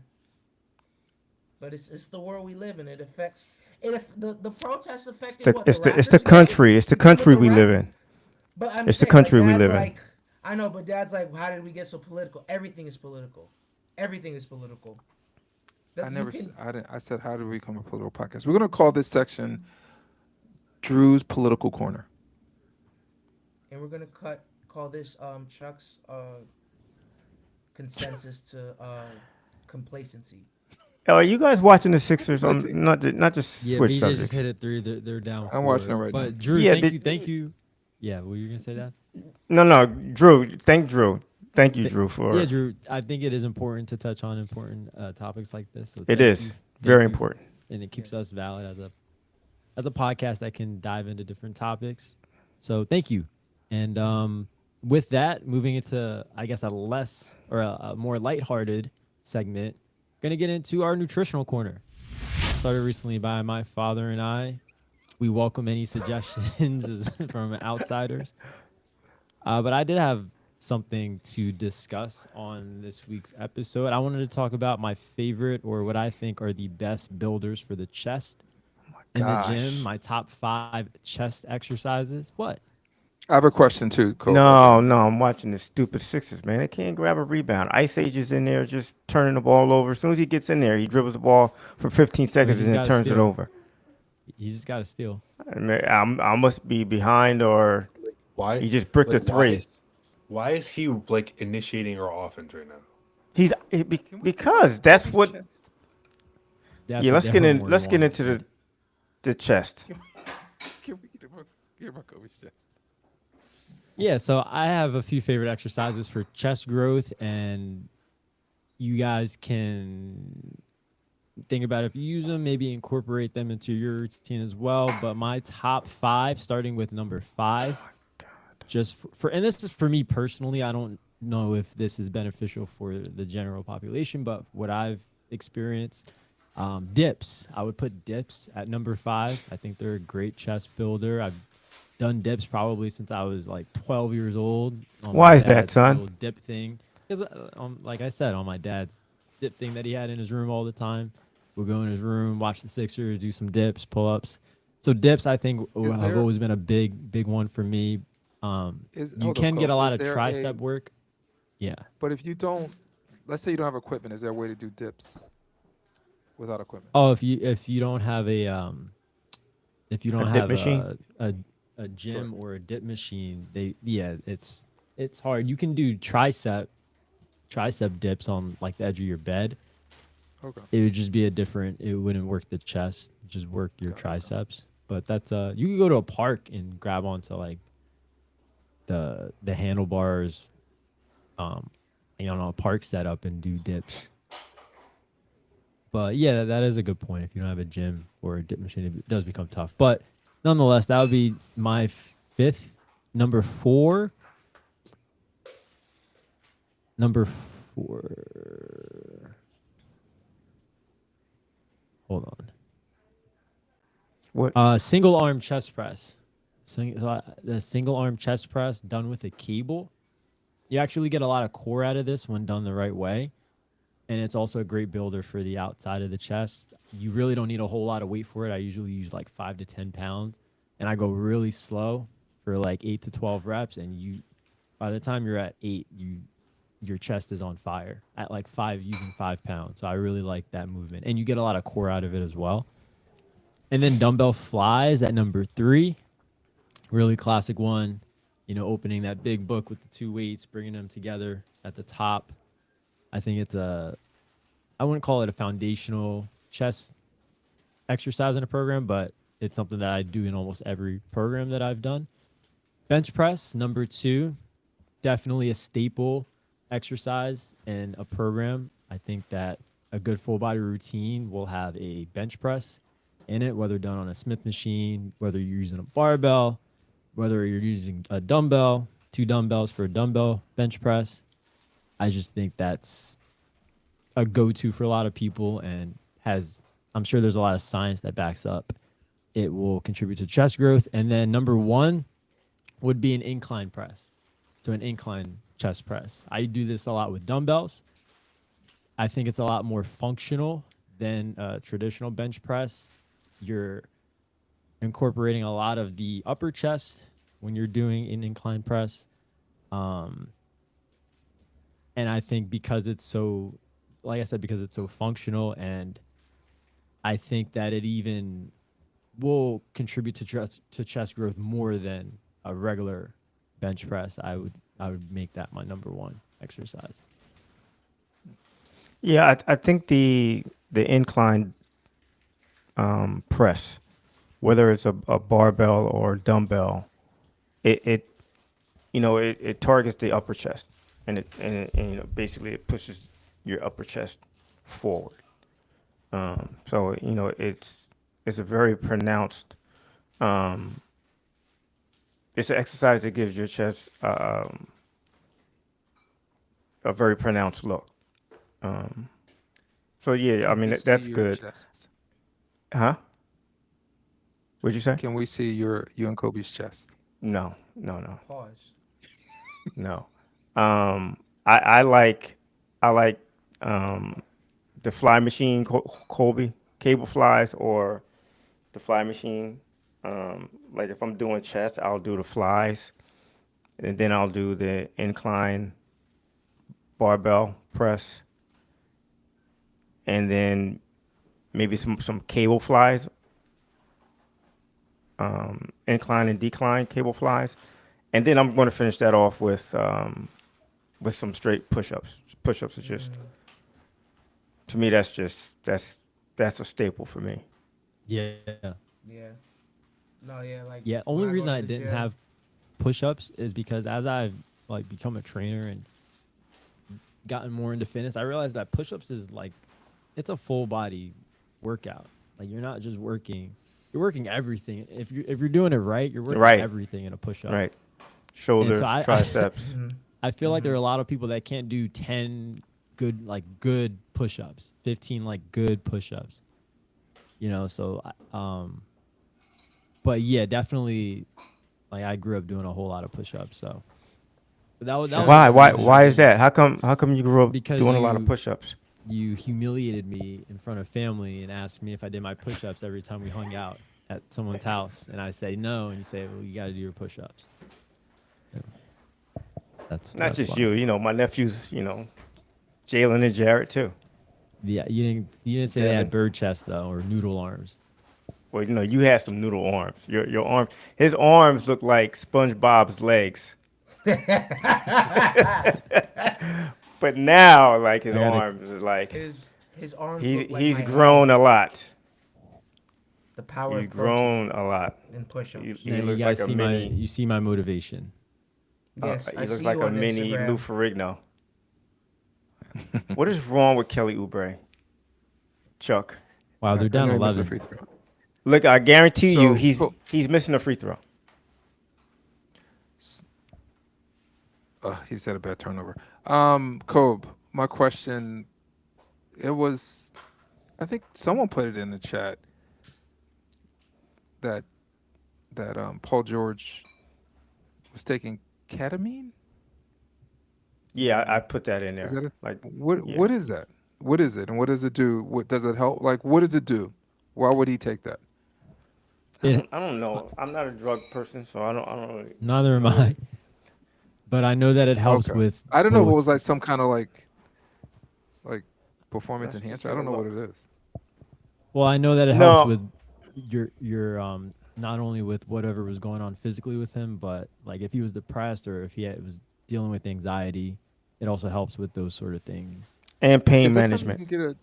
But it's the world we live in. It affects. The protests affected what? It's the Raptors country. game? It's the Because of country the we live Raptors? in. But I'm It's the saying, country we Dad's live in. like, I know, but Dad's like, how did we get so political? Everything is political. Everything is political. I never. I said, how did we become a political podcast? We're gonna call this section Drew's Political Corner. And we're gonna call this Chuck's consensus to complacency. Oh, are you guys watching the Sixers? That's it. Not just Yeah, switch BJ subjects. just hit it through. They're down. I'm for watching it it. right but now. Drew, Yeah, thank you. Yeah, were you gonna say that? No, Drew. Thank you, Drew, for Yeah, Drew. I think it is important to touch on important topics like this. So it thank is you. Thank very you. important. And it keeps us valid as a podcast that can dive into different topics. So thank you. And with that, moving into I guess a less or a more lighthearted segment, gonna get into our nutritional corner. Started recently by my father and I. We welcome any suggestions from outsiders. But I did have something to discuss on this week's episode. I wanted to talk about my favorite or what I think are the best builders for the chest in the gym. Gosh. My top 5 chest exercises. What? I have a question too, Cole. No, I'm watching the stupid Sixers, man. They can't grab a rebound. Ice Age is in there just turning the ball over. As soon as he gets in there, he dribbles the ball for 15 seconds he's and then gotta turns it steal. over. You just got to steal. I must be behind, or Why? he just bricked a three. Why is he like initiating our offense right now? Because that's what. That's Yeah, what let's get Darren let's get wanted. into the chest. Can we get my Kobe's chest? Yeah, so I have a few favorite exercises for chest growth, and you guys can think about if you use them, maybe incorporate them into your routine as well. But my top 5, starting with number 5, just for and this is for me personally. I don't know if this is beneficial for the general population, but what I've experienced, dips. I would put dips at number 5. I think they're a great chest builder. I've done dips probably since I was like 12 years old. On Why my is that, dad's son? little dip thing. Because, like I said, on my dad's dip thing that he had in his room all the time. We'll go in his room, watch the Sixers, do some dips, pull-ups. So dips, I think, Is have there always been a big one for me. You hold can up, get a Cole, lot is of there tricep work. Yeah. but if you don't, let's say you don't have equipment, is there a way to do dips without equipment? Oh, if you don't have if you A don't dip have machine? a gym Correct. or a dip machine, it's hard. You can do tricep dips on like the edge of your bed. Okay. It would just be it wouldn't work the chest, just work your Got it. triceps. But that's you can go to a park and grab onto like the handlebars, a park setup and do dips. But yeah, that is a good point. If you don't have a gym or a dip machine, it does become tough. But nonetheless, that would be my fifth. Number four. Hold on. What? Single arm chest press. The single arm chest press done with a cable. You actually get a lot of core out of this when done the right way. And it's also a great builder for the outside of the chest. You really don't need a whole lot of weight for it. I usually use like 5 to 10 pounds. And I go really slow for like 8 to 12 reps. And by the time you're at 8, your chest is on fire. At like 5, using 5 pounds. So I really like that movement. And you get a lot of core out of it as well. And then dumbbell flies at number 3. Really classic one. Opening that big book with the 2 weights, bringing them together at the top. I think I wouldn't call it a foundational chest exercise in a program, but it's something that I do in almost every program that I've done. Bench press, number 2, definitely a staple exercise in a program. I think that a good full body routine will have a bench press in it, whether done on a Smith machine, whether you're using a barbell, whether you're using a dumbbell, 2 dumbbells for a dumbbell bench press. I just think that's a go-to for a lot of people and I'm sure there's a lot of science that backs up. It will contribute to chest growth. And then number 1 would be an incline press. So an incline chest press. I do this a lot with dumbbells. I think it's a lot more functional than a traditional bench press. You're incorporating a lot of the upper chest when you're doing an incline press. And I think because it's so, like I said, because it's so functional, and I think that it even will contribute to chest growth more than a regular bench press. I would make that my number 1 exercise. Yeah, I think the incline press, whether it's a barbell or dumbbell, it targets the upper chest, and it basically it pushes your upper chest forward. So it's a very pronounced. It's an exercise that gives your chest a very pronounced look. So yeah, I Can mean we that's see your good, chest? huh? What'd you say? Can we see you and Kobe's chest? No. Pause. No. I like the fly machine, Colby cable flies, or the fly machine. Like if I'm doing chest, I'll do the flies, and then I'll do the incline barbell press, and then maybe some cable flies, incline and decline cable flies, and then I'm going to finish that off with some straight push-ups. Push-ups are just, to me, that's a staple for me. Yeah. Yeah. No, yeah, like Yeah. when Only go reason to I the didn't gym- have push-ups is because as I've like become a trainer and gotten more into fitness, I realized that push-ups is like, it's a full body workout. Like you're not just you're working everything. If you're doing it right, you're working Right. everything in a push-up. Right. Shoulders, I- triceps. I feel like there are a lot of people that can't do 10 good push-ups, 15 like good push-ups. So but yeah, definitely Like I grew up doing a whole lot of push-ups, so. But that was Why? the Why? reason Why I is did it. that? How come you grew up Because doing a lot of you- push-ups? You humiliated me in front of family and asked me if I did my push-ups every time we hung out at someone's house, and I say no, and you say, "Well, you got to do your push-ups." Not just why. you. You know, my nephews. You know, Jalen and Jarrett too. Yeah, you didn't say they Devin. had bird chest though or noodle arms. Well, you know, you had some noodle arms. Your arm, his arms look like SpongeBob's legs. But now, like his I gotta- arms is like His arms. he's look like he's my grown head. a lot. The power He's of protein grown a lot. and push-ups. He Yeah, you looks guys like a see mini. you see my motivation. Yes, He I looks see like you a on mini Instagram. Lou Ferrigno. What is wrong with Kelly Oubre? Chuck, Wow, they're down I know he missed a 11. free throw. look, I guarantee you, So- he's missing a free throw. He said a bad turnover. Kobe, my question, it was, I think someone put it in the chat that Paul George was taking ketamine. Yeah, I put that in there. Is that it? Like, What yeah. what is that? What is it, and what does it do? What does it help? Like, what does it do? Why would he take that? I don't know. I'm not a drug person, so I don't really. Neither am I. But I know that it helps Okay. with. I don't know if it both- was like some kind of like performance Let's just enhancer. I take don't a know what look. it is. Well, I know that it No. helps with your not only with whatever was going on physically with him, but like if he was depressed or if was dealing with anxiety, it also helps with those sort of things. And pain Is that something management. You can get a,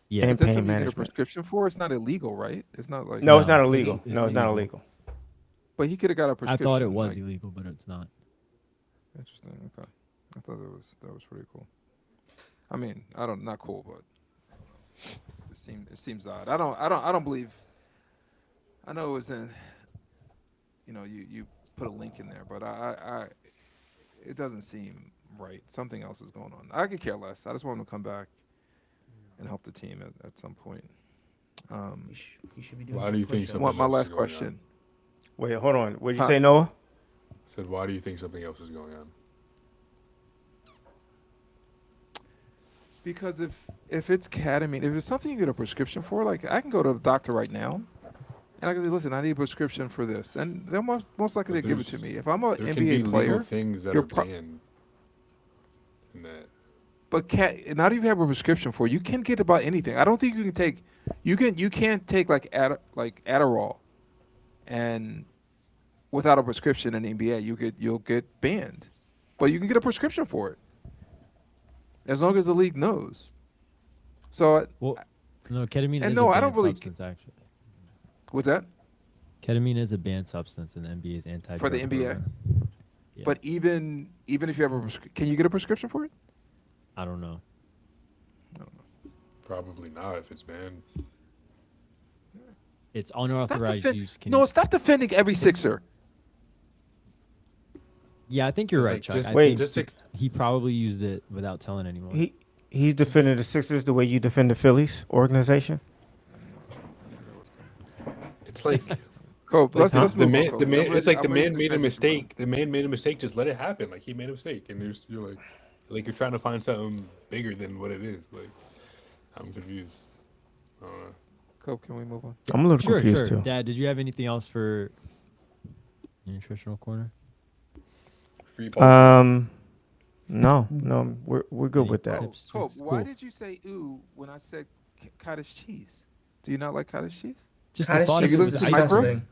Yeah, And is that pain something you get a management. prescription for? It's not illegal, right? It's not like No, it's No, not it's- illegal. it's No, it's not illegal. illegal. But he could have got a I prescription. thought it was like- illegal, but it's not. Interesting. Okay, I thought that was pretty cool. I mean, not cool, but it seems odd. I don't believe. I know it was in. You put a link in there, but it doesn't seem right. Something else is going on. I could care less. I just want him to come back and help the team at some point. You should be doing Why some do you think push-ups. something My else is last going on? question. Wait, hold on. What did you Huh? say, Noah? Said, why do you think something else is going on? Because if it's ketamine, if it's something you get a prescription for, like I can go to the doctor right now, and I can say, listen, I need a prescription for this, and they'll most likely But they give it to there's- me. If I'm an There can be NBA legal player, things that you're are pro- banned in that. but not if you have a prescription for it, you can get about anything. I don't think you can take, you can't take like Adderall, and without a prescription in the NBA, you'll get banned, but you can get a prescription for it, as long as the league knows. So Well, no, ketamine And is no, a I banned don't really- substance actually. what's that? Ketamine is a banned substance in the NBA's anti. For the NBA? Yeah. But even if you have can you get a prescription for it? I don't know. Probably not if it's banned. It's Stop unauthorized defen- use. no, stop defending every Sixer. Yeah, I think you're Just right, like- Chuck. just- I Wait. think just like- he probably used it without telling anyone. He's defending the Sixers the way you defend the Phillies organization. It's like Go. Let's the move man. on, The Kobe. man. I'm It's ready- like the I'm ready man to made a transition. mistake. The man made a mistake. Just let it happen. Like he made a mistake, and you're like you're trying to find something bigger than what it is. Like I'm confused. I don't know. Kobe, can we move on? I'm a little Sure, confused sure. too. Dad, did you have anything else for your nutritional corner? Free ball. No, we're good Any with that. tips, Kobe, tricks? why Cool. did you say ooh when I said cottage cheese? Do you not like cottage cheese? Just Cottage the thought of cheese it is with listen ice to my cream. first-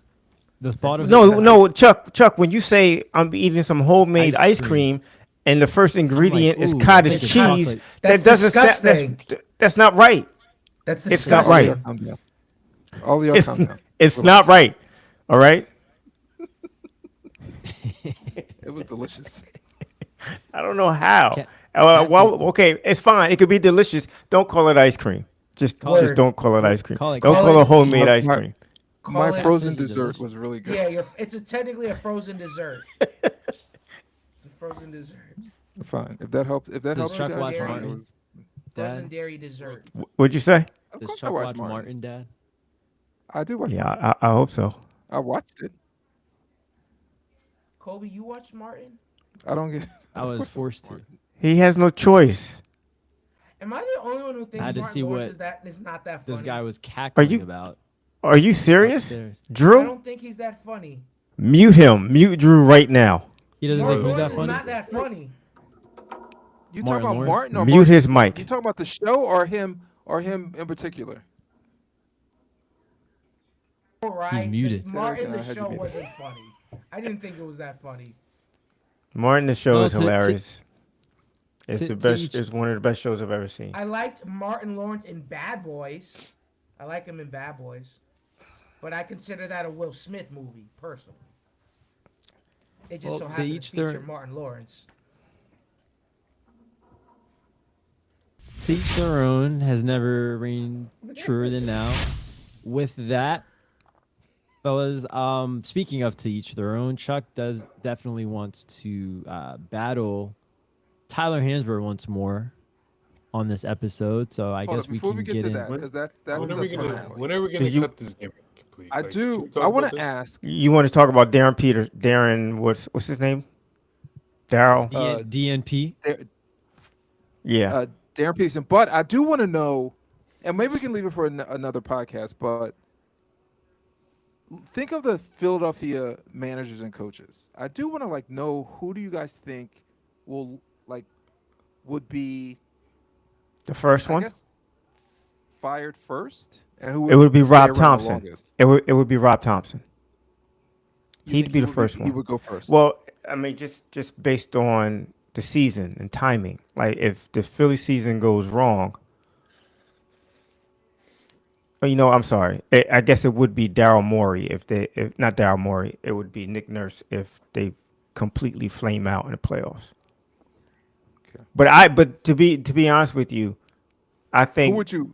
The thought of No, it- no, Chuck. When you say I'm eating some homemade Ice ice cream, and the first ingredient is ooh, cottage that's cheese, chocolate. That's that doesn't sound, disgusting. that's not right. That's It's not disgusting. right. Calm down. All of y'all It's, calm down. it's Relax. not right. All right. It was delicious. I don't know how. Cat- Well, okay, it's fine. It could be delicious. Don't call it ice cream. Just Word. don't call it ice cream. Call it Don't cat call food. it homemade My- ice my- cream. Call My it- frozen Delicious. dessert was really good. Yeah, it's technically a frozen dessert. It's a frozen dessert. Fine. If that helps, Does helps Chuck you watch guys, fine. Martin? It was- Frozen Dad, dairy dessert. What'd you say? Of does course I Chuck watched watch Martin. Martin, Dad? I do watch. Yeah, I hope so. I watched it. Kobe, you watched Martin? I don't get. I was forced to. He has no choice. Am I the only one who I thinks had to Martin see Lawrence what is not that funny? This guy was cackling about. Are you serious, upstairs. I Drew? don't think he's that funny. Mute him. Mute Drew right now. He doesn't Martin think who's Lawrence that is funny. not that funny. You Martin talking about Lawrence? Martin or Mute Martin? his mic. You talking about the show or him in particular? All right. muted. Martin, I the had to show be there. wasn't funny. I didn't think it was that funny. Martin, the show Well, is hilarious. It's to- the to best. each- It's one of the best shows I've ever seen. I liked Martin Lawrence in Bad Boys. I like him in Bad Boys. But I consider that a Will Smith movie, personally. It just Well, so to happened each to feature their- Martin Lawrence. To each their own has never rang truer than now. With that, fellas, speaking of to each their own, Chuck does definitely wants to battle Tyler Hansbrough once more on this episode. So I Hold guess on, we before can we get get to in. that, because that's When are we the gonna fun part. when are we Did gonna you- cut this game complete? I Like, do. can we talk I want about to this? ask. You want to talk about Darren Peters? Darren, what's his name? Daryl. DNP. Yeah. Darren Peterson. But I do want to know, and maybe we can leave it for another podcast, but think of the Philadelphia managers and coaches. I do want to know, who do you guys think would be, the first I one. guess, fired first, and who It would be stay Rob around the Thompson. longest? It would be Rob Thompson. You He'd think be he the first He one. would go first. Well, I mean, just based on the season and timing. Like, if the Philly season goes wrong, well, I'm sorry. I guess it would be Daryl Morey if not Daryl Morey. It would be Nick Nurse if they completely flame out in the playoffs. Okay. But to be honest with you, I who think would you?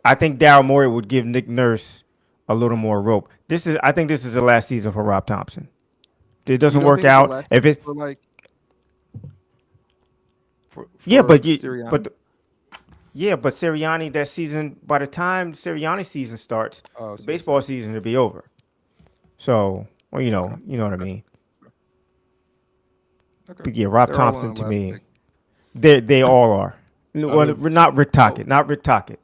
Daryl Morey would give Nick Nurse a little more rope. I think this is the last season for Rob Thompson. If it doesn't you don't work think it's the out, last if it for yeah, for but Sirianni? but Sirianni, that season, by the time Sirianni season starts, Oh, the so- baseball season will be over. So, well, you know what I mean. Okay. But yeah, Rob They're all Thompson on the to last me, pick. they all are. Well, Out of- not Rick Tocchet, not Rick Tocchet.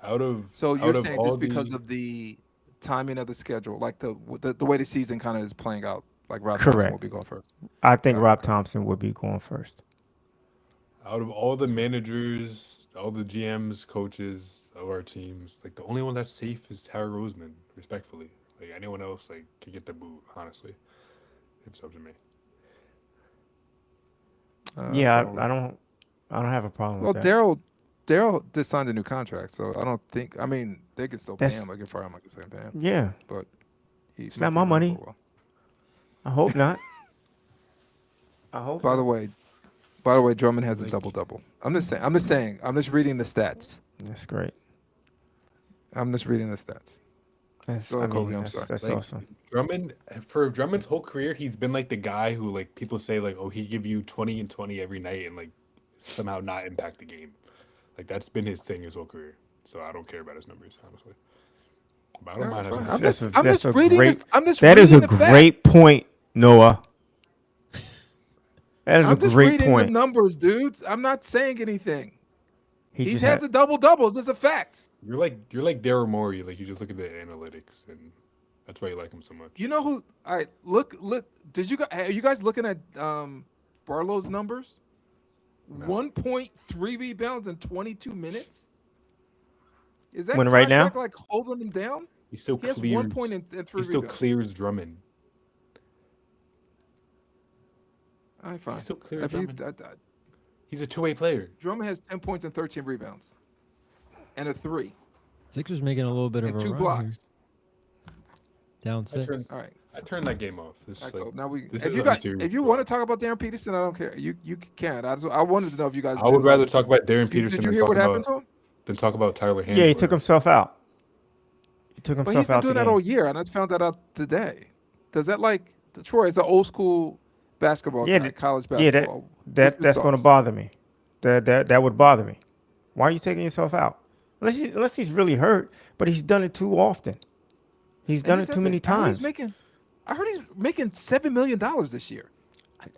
Out of So out you're of saying all just because the- of the timing of the schedule, like the way the season kind of is playing out, like Rob Thompson Correct. will be going first. I think Okay. Rob Thompson would be going first. out of all the managers, all the GMs, coaches of our teams, like the only one that's safe is Harry Roseman, respectfully. Like anyone else, could get the boot, honestly. If it's up to me. Yeah, Probably. I don't have a problem Well, with that. Daryl just signed a new contract, so I don't think. I mean, they could still pay That's- him. I can fire him like the same pay him, Yeah, but he's It's not my money. I hope not. I hope. By not. the way, Drummond has a double-double. I'm just saying. I'm just reading the stats. That's great. I'm just reading the stats. That's, Go ahead, Kobe, I'm that's, sorry. that's Like, awesome. For Drummond's whole career, he's been like the guy who people say oh, he give you 20 and 20 every night and somehow not impact the game. That's been his thing his whole career. So I don't care about his numbers, honestly. But I don't mind having I'm That's just, a- I'm that's just a reading great- this. I'm just That is a reading the facts. great point, Noah. That is I'm a just great reading point. the numbers, dudes. I'm not saying anything. He He just has had, a double-double. It's a fact. You're like Daryl Morey. You just look at the analytics, and that's why you like him so much. You know who? All right, look. Did you guys? Are you guys looking at Barlow's numbers? No. 1.3 rebounds in 22 minutes. Is that When right now? contract, holding him down? He still He has clears. 1 point and 3 He still rebounds. clears Drummond. All right, fine. He still clears If you- Drummond. He's a two-way player. Drummond has 10 points and 13 rebounds, and a 3 Sixers making a little bit of and a 2 run blocks. here. Down I 6. turned, All right. I turned that game off. This All is right, cool. like, Now we. this If is you guys, unserious if you talk. want to talk about Darren Peterson, I don't care. You can. I wanted to know if you guys. I would rather talk about Darren Did Peterson you than hear talk what happened about to him? than talk about Tyler Hansbrough. yeah, he took himself out. He took But he's himself been out the doing that game. all year, and I just found that out today. Does that Troy? It's an old school basketball Yeah, guy, th- college Yeah, basketball. that's going to bother me. That would bother me. Why are you taking yourself out? Unless he's really hurt, but he's done it too often. He's done it too many times. I heard he's making $7 million this year.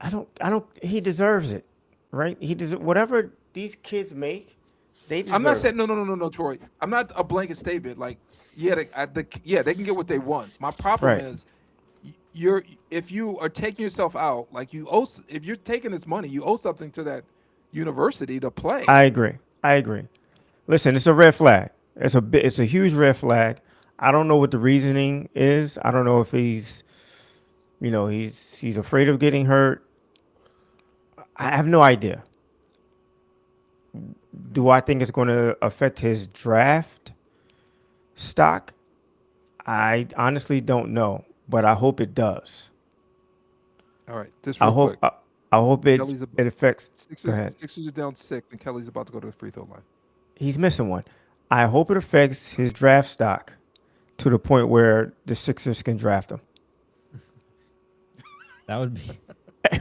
I don't. He deserves it, right? He deserves whatever these kids make. They deserve. I'm not saying it. no, Troy. I'm not a blanket statement. Like, yeah, they can get what they want. My problem Right. is, if you are taking yourself out, like if you're taking this money, you owe something to that university to play. I agree. I agree. Listen, it's a red flag. It's a huge red flag. I don't know what the reasoning is. I don't know if he's afraid of getting hurt. I have no idea. Do I think it's going to affect his draft stock? I honestly don't know, but I hope it does. All right, this I real hope quick. I hope it Kelly's it affects. Go ahead. Sixers are down 6, and Kelly's about to go to the free throw line. He's missing one. I hope it affects his draft stock to the point where the Sixers can draft him. That would be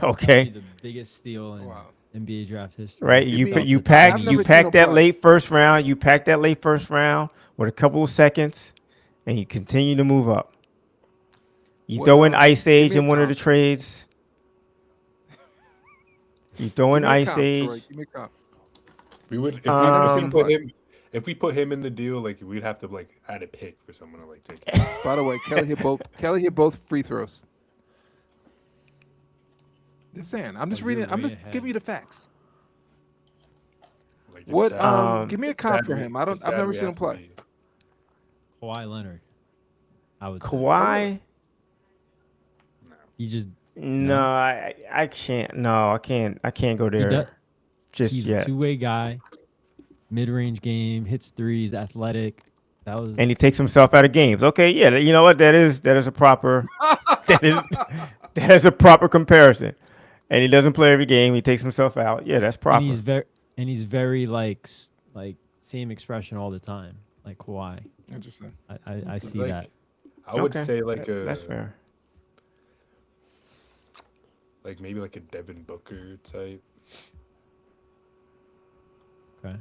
Okay, the biggest steal in Wow. NBA draft history. right? Give You me- pa- you I've pack never you seen pack him that play. late first round. You pack that late first round with a couple of seconds, and you continue to move up. You throw in Well, Ice give me Age a in one of the comp. trades. You throw in Give me a Ice comp, Age. Troy. Give me a comp. We would if Um, if we put him in the deal, like we'd have to like add a pick for someone to like take him. By the way, Kelly hit both free throws. Just saying. I'm just you're reading. I'm way just ahead. giving you the facts. Like, it's What? sad. Give me a It's comp sad for we- him. it's I've sad never we seen him have to play. be- Kawhi Leonard. I would say. Kawhi. No. He just No, I can't. No, I can't. I can't go there does- just he's yet. a two-way guy, mid-range game, hits threes, athletic. That was And he takes himself out of games. Okay, yeah, you know what? That is a proper that is a proper comparison. And he doesn't play every game. He takes himself out. Yeah, that's proper. and he's very like same expression all the time, like Kawhi. Interesting. I see Like, that. I would Okay, say like that's fair. like maybe like a Devin Booker type. Okay.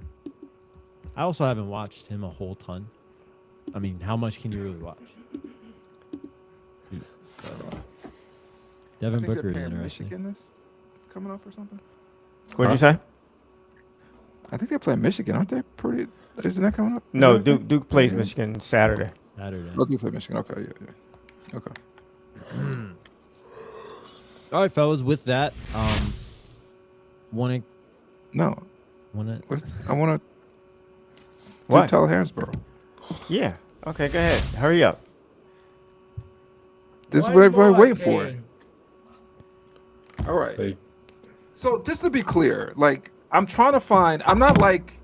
I also haven't watched him a whole ton. I mean, how much can you really watch? Devin I think Booker they're is playing interesting. Michigan this coming up or something. What'd you say? I think they're playing Michigan, aren't they? Pretty. Isn't that coming up? No, Is that- Duke plays Yeah. Michigan Saturday. Saturday. Oh, Duke play Michigan. Okay, yeah. Okay. All right, fellas. With that, wanna No, I want to. What? Tyler Harrisborough. Yeah. Okay, go ahead. Hurry up. This is One what everybody more waiting for. thing. All right. Like So just to be clear, like I'm trying to find. I'm not like.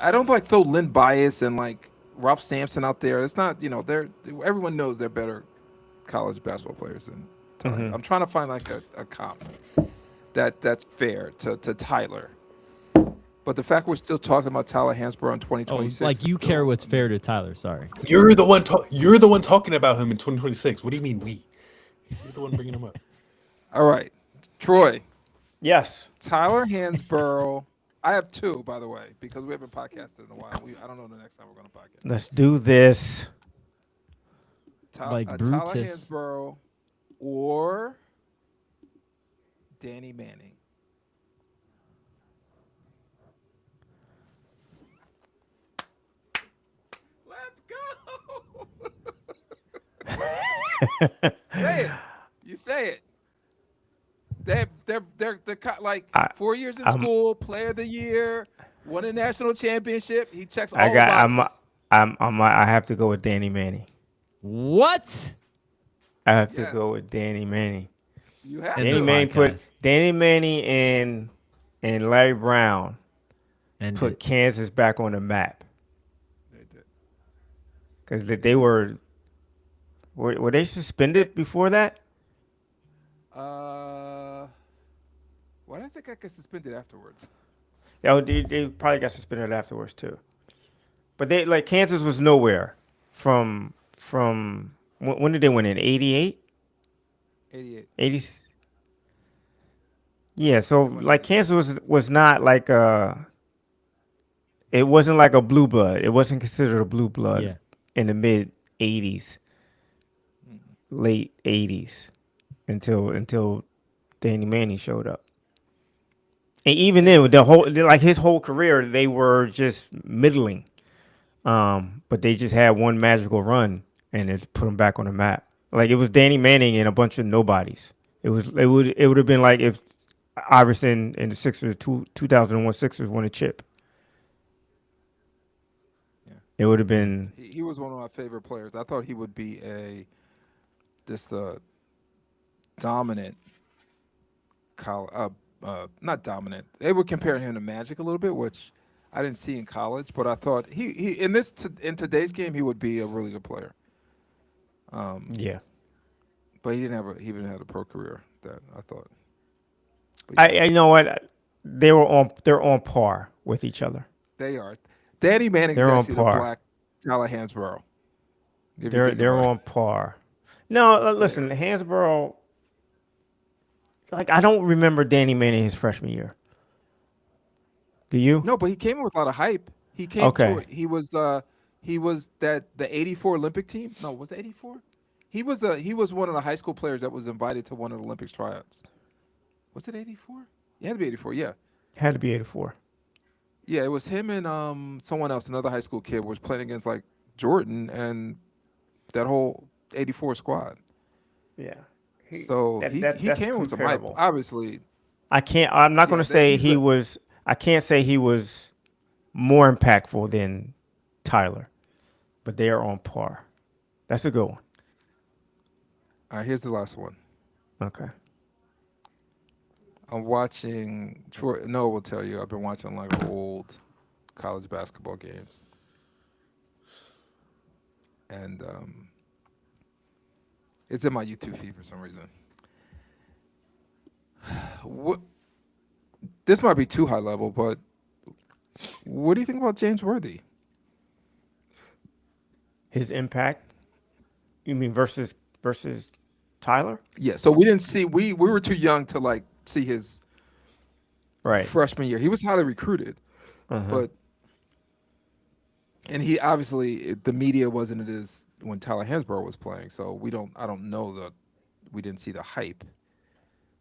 I don't like throw Lynn Bias and like Ralph Sampson out there. It's not. They're everyone knows they're better college basketball players than Tyler. Mhm. I'm trying to find like a comp that's fair to Tyler. But the fact we're still talking about Tyler Hansborough in oh, 2026, like is you still care what's fair amazing. to Tyler. Sorry. you're the one talking about him in 2026. What do you mean we? You're the one bringing him up. All right, Troy. Yes. Tyler Hansborough. I have two, by the way, because we haven't podcasted in a while. I don't know the next time we're going to podcast. Let's do this. Like Tyler Brutus. Hansborough or Danny Manning. Let's go. Say it. You say it. They're like I- 4 years in I'm- school, player of the year, won a national championship. He checks all I the got. boxes. I have to go with Danny Manning. What? I have Yes. to go with Danny Manning. You have And Danny the to. Manning put podcast. Danny Manning and Larry Brown And put Kansas back on the map They did. because they were they suspended before that? Why did I think I got suspended afterwards? Yeah, they probably got suspended afterwards too. But Kansas was nowhere from when did they win in 88? 88. 80. Yeah, so like Kansas was not like it wasn't like a blue blood. It wasn't considered a blue blood yeah. in the mid 80s. late '80s until Danny Manning showed up. And even then, with his whole career, they were just middling. But they just had one magical run, and it put them back on the map. Like it was Danny Manning and a bunch of nobodies. It would have been like if Iverson and the Sixers 2001 Sixers won a chip. Yeah. It would have been He was one of my favorite players. I thought he would be just a dominant not dominant. They were comparing him to Magic a little bit, which I didn't see in college, but I thought he in today's game he would be a really good player. yeah. But he didn't have a pro career that I thought. But I you know what they're on par with each other. they are. Danny Manning is They're on actually the par. black Tyler Hansborough. If you They're think about it. on par. No, listen, Hansborough. Like I don't remember Danny Manning his freshman year. Do you? No, but he came in with a lot of hype. He came Okay. he was the '84 Olympic team. No, was it '84? He was one of the high school players that was invited to one of the Olympics tryouts. Was it '84? It had to be '84. Yeah, Had to be 84. yeah. It was him and someone else, another high school kid, was playing against like Jordan and that whole '84 squad. Yeah. So he that's came in with some hype. comparable. Obviously, I'm not going to say he's I can't say he was more impactful than Tyler, but they are on par. That's a good one. all right, here's the last one. Okay. I'm watching. Troy Noah will tell you. I've been watching like old college basketball games, and it's in my YouTube feed for some reason. What? This might be too high level, but what do you think about James Worthy? His impact? You mean versus Tyler? Yeah. So we didn't see. We were too young to like see his Right. freshman year. He was highly recruited, Uh-huh. but and he obviously the media wasn't as when Tyler Hansborough was playing. So I don't know we didn't see the hype,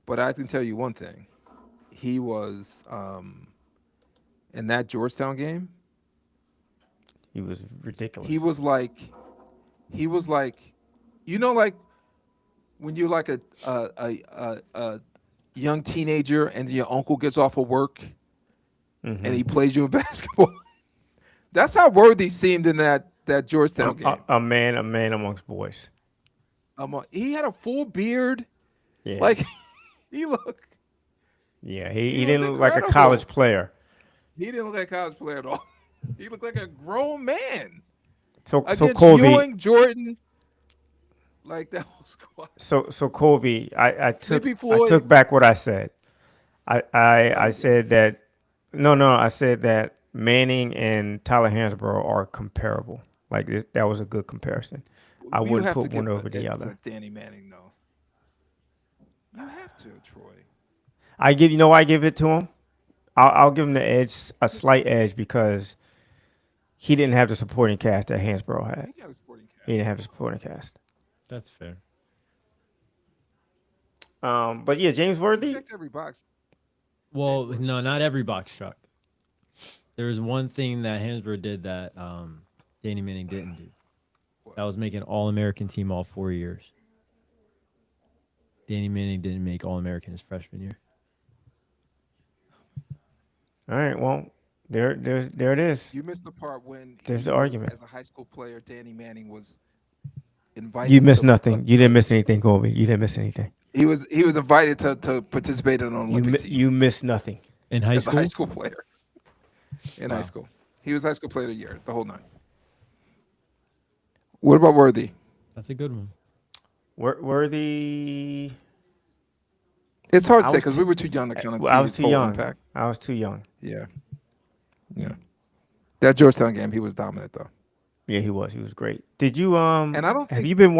but I can tell you one thing: he was in that Georgetown game. He was ridiculous. He was like, you know, like when you're like a young teenager and your uncle gets off of work and he plays you in basketball. That's how Worthy seemed in that Georgetown game. a man amongst boys. He had a full beard. Yeah. Like he looked. Yeah, he he was didn't look like a incredible. college player. He didn't look like a college player at all. He looked like a grown man So against Colby, Ewing, Jordan, like that whole squad. so Colby, I Sleepy Floyd. took back what I said. I said that I said that Manning and Tyler Hansborough are comparable. Like that was a good comparison. I You wouldn't have to put one give over the edge other. to Danny Manning, though. You have to, Troy. I give it to him. I'll give him the edge, a slight edge, because he didn't have the supporting cast that Hansborough had. He got a sporting cast. He didn't have the supporting cast. That's fair. But yeah, James He Worthy. checked every box. Well, no, not every box truck. There was one thing that Hansborough did that Danny Manning didn't do. That was make an All-American team all 4 years. Danny Manning didn't make All-American his freshman year. All right, well, there it is. You missed the part when There's he the was- argument. As a high school player, Danny Manning was invited. You missed to- nothing. You didn't miss anything, Colby. You didn't miss anything. He was invited to participate in an Olympic team You missed nothing. In high as a school? high school player. In high school, he was high school player of the year, the whole nine. What about Worthy? That's a good one. Worthy. It's hard to I say was because we were too young to kind of see I was his too whole young. impact. I was too young. Yeah. That Georgetown game, he was dominant though. Yeah, he was. He was great. Did you And I don't have think- you been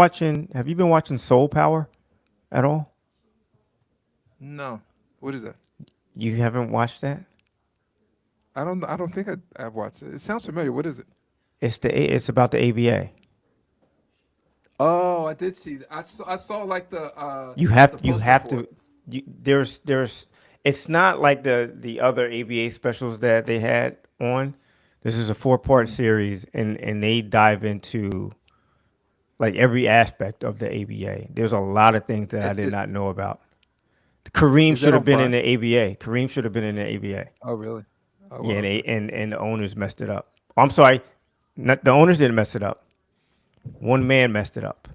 watching Soul Power at all? No, what is that? You haven't watched that? I don't think I've watched it. It sounds familiar. What is it? It's about the ABA. Oh, I did see that. I saw like the You have the you poster have for to. it. There's. It's not like the other ABA specials that they had on. This is a 4-part Mm. series, and they dive into like every aspect of the ABA. There's a lot of things that I did not know about. Kareem Is that should have on been in Prime? the ABA. Kareem should have been in the ABA. Oh, really? Oh, Yeah, wow. and Okay. the owners messed it up. Oh, I'm sorry, not the owners didn't mess it up. One man messed it up.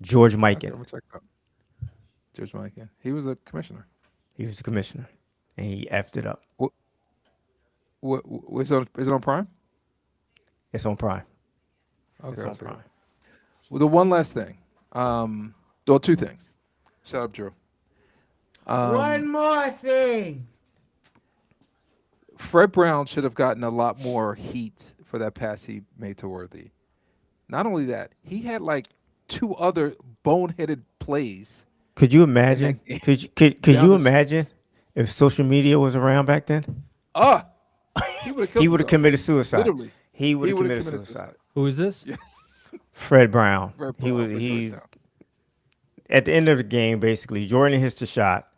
George Okay, Mikan. I'm gonna check it out. George Mike. Yeah. He was a commissioner. He was the commissioner, and he effed it up. What? Is it on Prime? It's on Prime. Okay. It's I'll on check it out. Prime. Well, the one last thing. Well, two things. Shut up, Drew. One more thing. Fred Brown should have gotten a lot more heat for that pass he made to Worthy. Not only that, he had like two other boneheaded plays Could you in that imagine? game. Could Down you the imagine if social media was around back then? ah, he would have He killed would have himself. committed suicide. Literally, He would he have would have committed committed suicide. suicide. Who is this? Yes, Fred Brown. Fred He Brown was. for He's Georgetown. at the end of the game. Basically, Jordan hits the shot,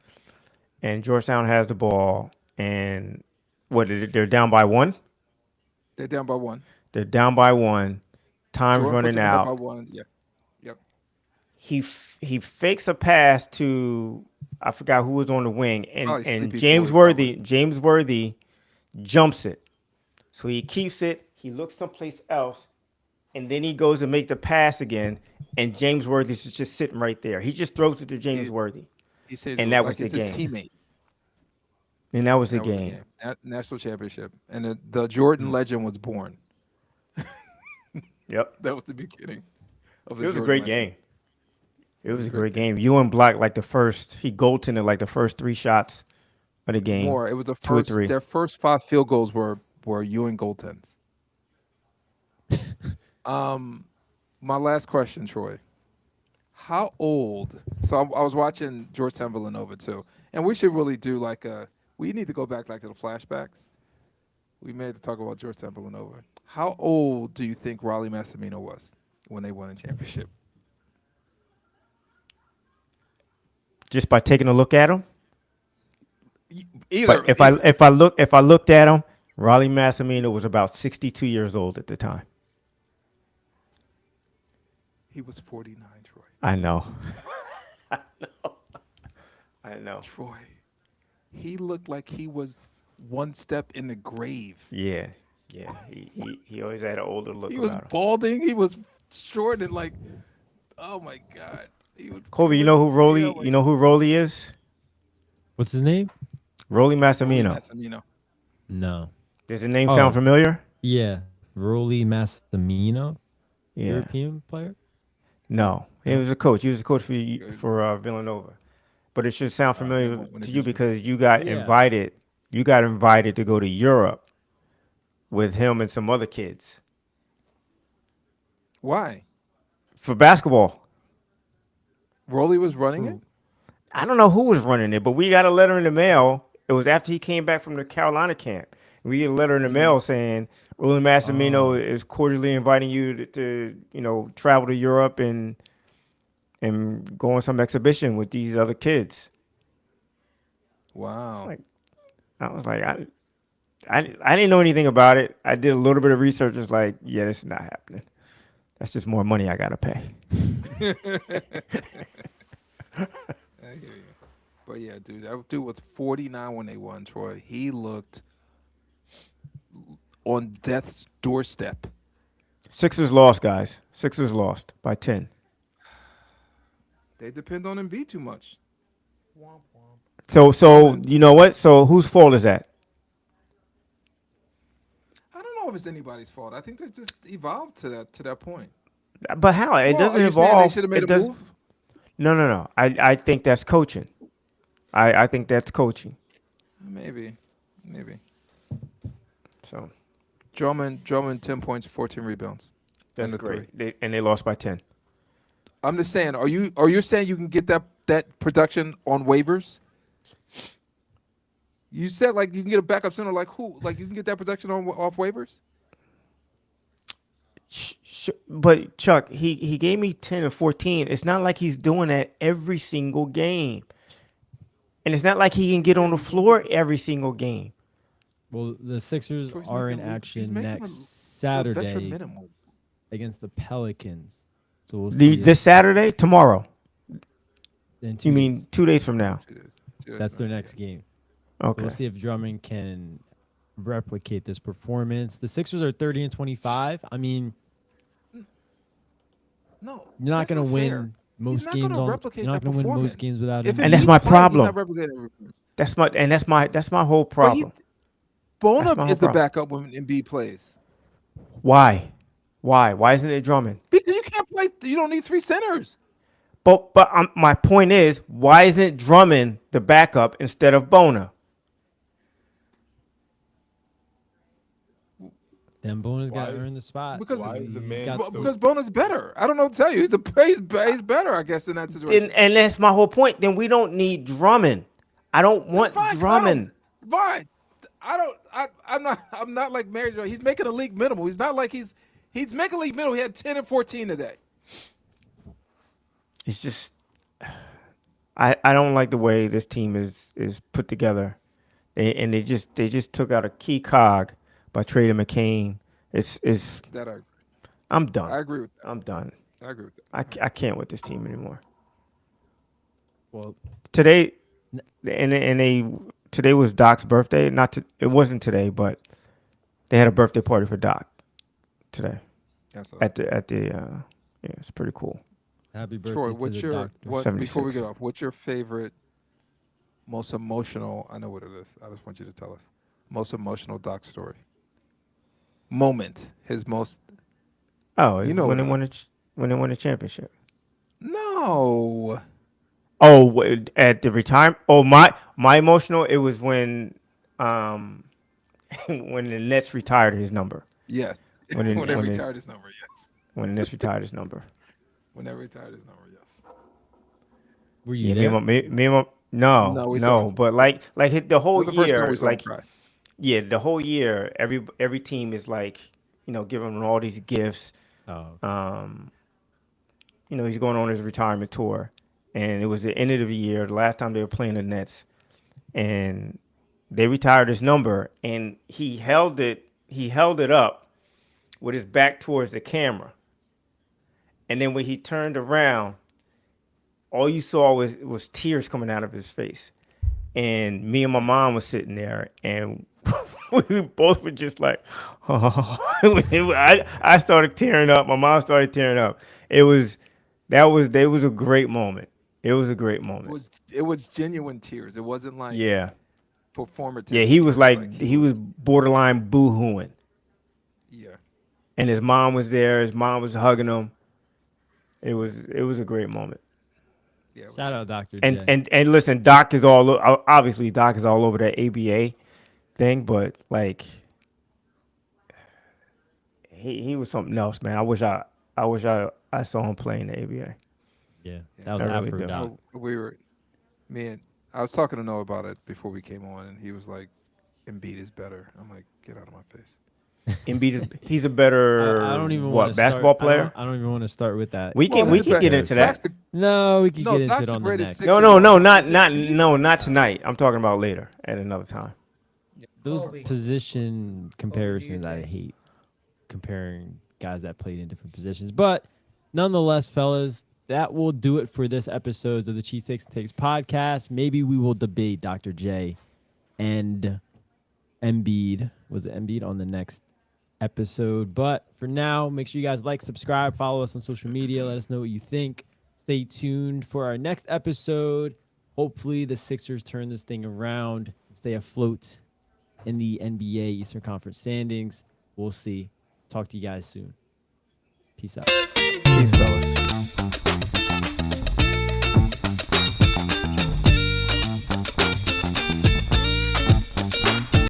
and Georgetown has the ball, and they're down by one. They're down by one. They're down by one. Time's Jordan puts running them up by out. one. Yeah. Yep. He fakes a pass to, I forgot who was on the wing, Probably and Sleepy James Floyd, probably. Worthy jumps it. So he keeps it. He looks someplace else, and then he goes to make the pass again. And James Worthy's just sitting right there. He just throws it to James He, Worthy, he says and that was like the it's his game. teammate. And that was And the that was the game. game. National championship, and the Jordan legend was born. Yep. That was the beginning of It the was a Jordan great legend. game. It was a great game. Ewan blocked like the first. He goaltended like the first 3 shots of the game. More. It was the 2 or first. 3. Their first 5 field goals were Ewing goaltends. My last question, Troy. How old? So I was watching Georgetown Villanova too, and we should really do like a. We need to go back like to the flashbacks. We may have to talk about Georgetown Villanova. How old do you think Raleigh Massimino was when they won the championship? Just by taking a look at him. Either. But if I looked at him, Raleigh Massimino was about 62 years old at the time. He was 49, Troy. I know. I know. Troy. He looked like he was one step in the grave. Yeah. He always had an older look He was about him. balding. He was short and like, oh my god. He was. Kobe, he you know was- who Rolly? yeah, like You know who Rolly is? What's his name? Rolly Rolly Massimino. Massimino. No. Does the name Oh. sound familiar? Yeah. Rolly Massimino, Yeah. European player. No, he was a coach. He was a coach for Villanova. But it should sound familiar when to they you beat you. because you got Yeah. invited. You got invited to go to Europe with him and some other kids Why? for basketball. Rolly was running it. I don't know who was running it, but we got a letter in the mail. It was after he came back from the Carolina camp. We get a letter in the mail saying Rolly Massimino is cordially inviting you to travel to Europe and go on some exhibition with these other kids. Wow. Like, I was like, I didn't know anything about it. I did a little bit of research. It's like, yeah, this is not happening. That's just more money I gotta pay. I hear you. But yeah, dude, that dude was 49 when they won, Troy. He looked on death's doorstep. Sixers lost, guys. Sixers lost by 10. They depend on Embiid too much. Womp womp. So you know what? So whose fault is that? I don't know if it's anybody's fault. I think they just evolved to that point. But how? It Well, doesn't are you saying involve. They should have made it a does, move. No. I think that's coaching. I think that's coaching. Maybe. So Drummond, 10 points, 14 rebounds. that's And the great. three. They lost by 10. I'm just saying, are you saying you can get that production on waivers? You said like you can get a backup center like who? Like you can get that production off waivers? but Chuck, he gave me 10 and 14. It's not like he's doing that every single game. And it's not like he can get on the floor every single game. Well, the Sixers So he's are in making- he's action making next The veteran Saturday minimum. against the Pelicans. So we'll see. This Saturday, tomorrow. in 2 You mean days. 2 days from now? That's their next game. So Okay. we'll see if Drummond can replicate this performance. The Sixers are 30 and 25. I mean, No, you're not that's going to fair. win most not games gonna on. replicate You're not that going to win performance. most games without If him. And that's Embiid's my playing, problem. He's not replicating everything. That's my whole problem. Bonham my is whole the backup when Embiid plays. Why? Why isn't it Drummond? Because you can't play. You don't need three centers. But my point is, why isn't Drummond the backup instead of Bona? Then Bonus got Why is- earned the spot. Because Why is the man got Because Bonham's better. I don't know what to tell you. He's better, I guess, in that situation. And that's my whole point. Then we don't need Drummond. I don't want Fine, Drummond. Fine. I'm not like Mary Jo. He's making a league minimum. He's not like he's making a league minimum. He had 10 and 14 today. It's just I don't like the way this team is put together. They just took out a key cog by trading McCain. It's That I'm I done. agree with I'm done. that. I agree with that. I can't with this team anymore. well, Today today was Doc's birthday. It wasn't today, but they had a birthday party for Doc today That's all. at the yeah, it's pretty cool. happy birthday Troy, to what's the your doctor. before we 76. get off? What's your favorite, most emotional? I know what it is. I just want you to tell us. Most emotional Doc story. Moment. His most. Oh, You know when what they won the championship. No. Oh, at the retirement. Oh, my emotional. It was when when the Nets retired his number. Yes. When it- When they when it- retired his number. Yes. When the Nets retired his number. When they retired his number. Yes. Were you Yeah, there? me and my no, No, we saw it. but like the whole It was the first time year, we saw him like cry. yeah, the whole year, every team is like, giving him all these gifts. Oh, He's going on his retirement tour, and it was the end of the year, the last time they were playing the Nets, and they retired his number, and he held it up with his back towards the camera, and then when he turned around, all you saw was tears coming out of his face, and me and my mom was sitting there, and we both were just like, oh. I started tearing up. My mom started tearing up. It was a great moment. It was a great moment. It was genuine tears. It wasn't like Yeah. performative. Yeah, he was tears, like he was borderline boo-hooing. Yeah. And his mom was there. His mom was hugging him. It was a great moment. Yeah. it was- shout out Dr. J. And listen, obviously Doc is all over that ABA thing, but like he was something else, man. I wish I saw him play in the ABA. yeah, that was I really Afro do. Doc. I was talking to Noah about it before we came on, and he was like, Embiid is better. I'm like, get out of my face. He's a better I don't even want to basketball player. I don't even want to start with that. We can Well, get into that. No, we can No, get into Doc's it the on the greatest next. six- Not tonight. I'm talking about later at another time. Those Kobe. position comparisons I thing. hate, comparing guys that played in different positions. But nonetheless, fellas, that will do it for this episode of the Cheesesteaks and Takes podcast. Maybe we will debate Dr. J and Embiid. Was it Embiid on the next episode? But for now, make sure you guys like, subscribe, follow us on social media. Let us know what you think. Stay tuned for our next episode. Hopefully, the Sixers turn this thing around and stay afloat in the NBA Eastern Conference standings. We'll see. Talk to you guys soon. Peace out.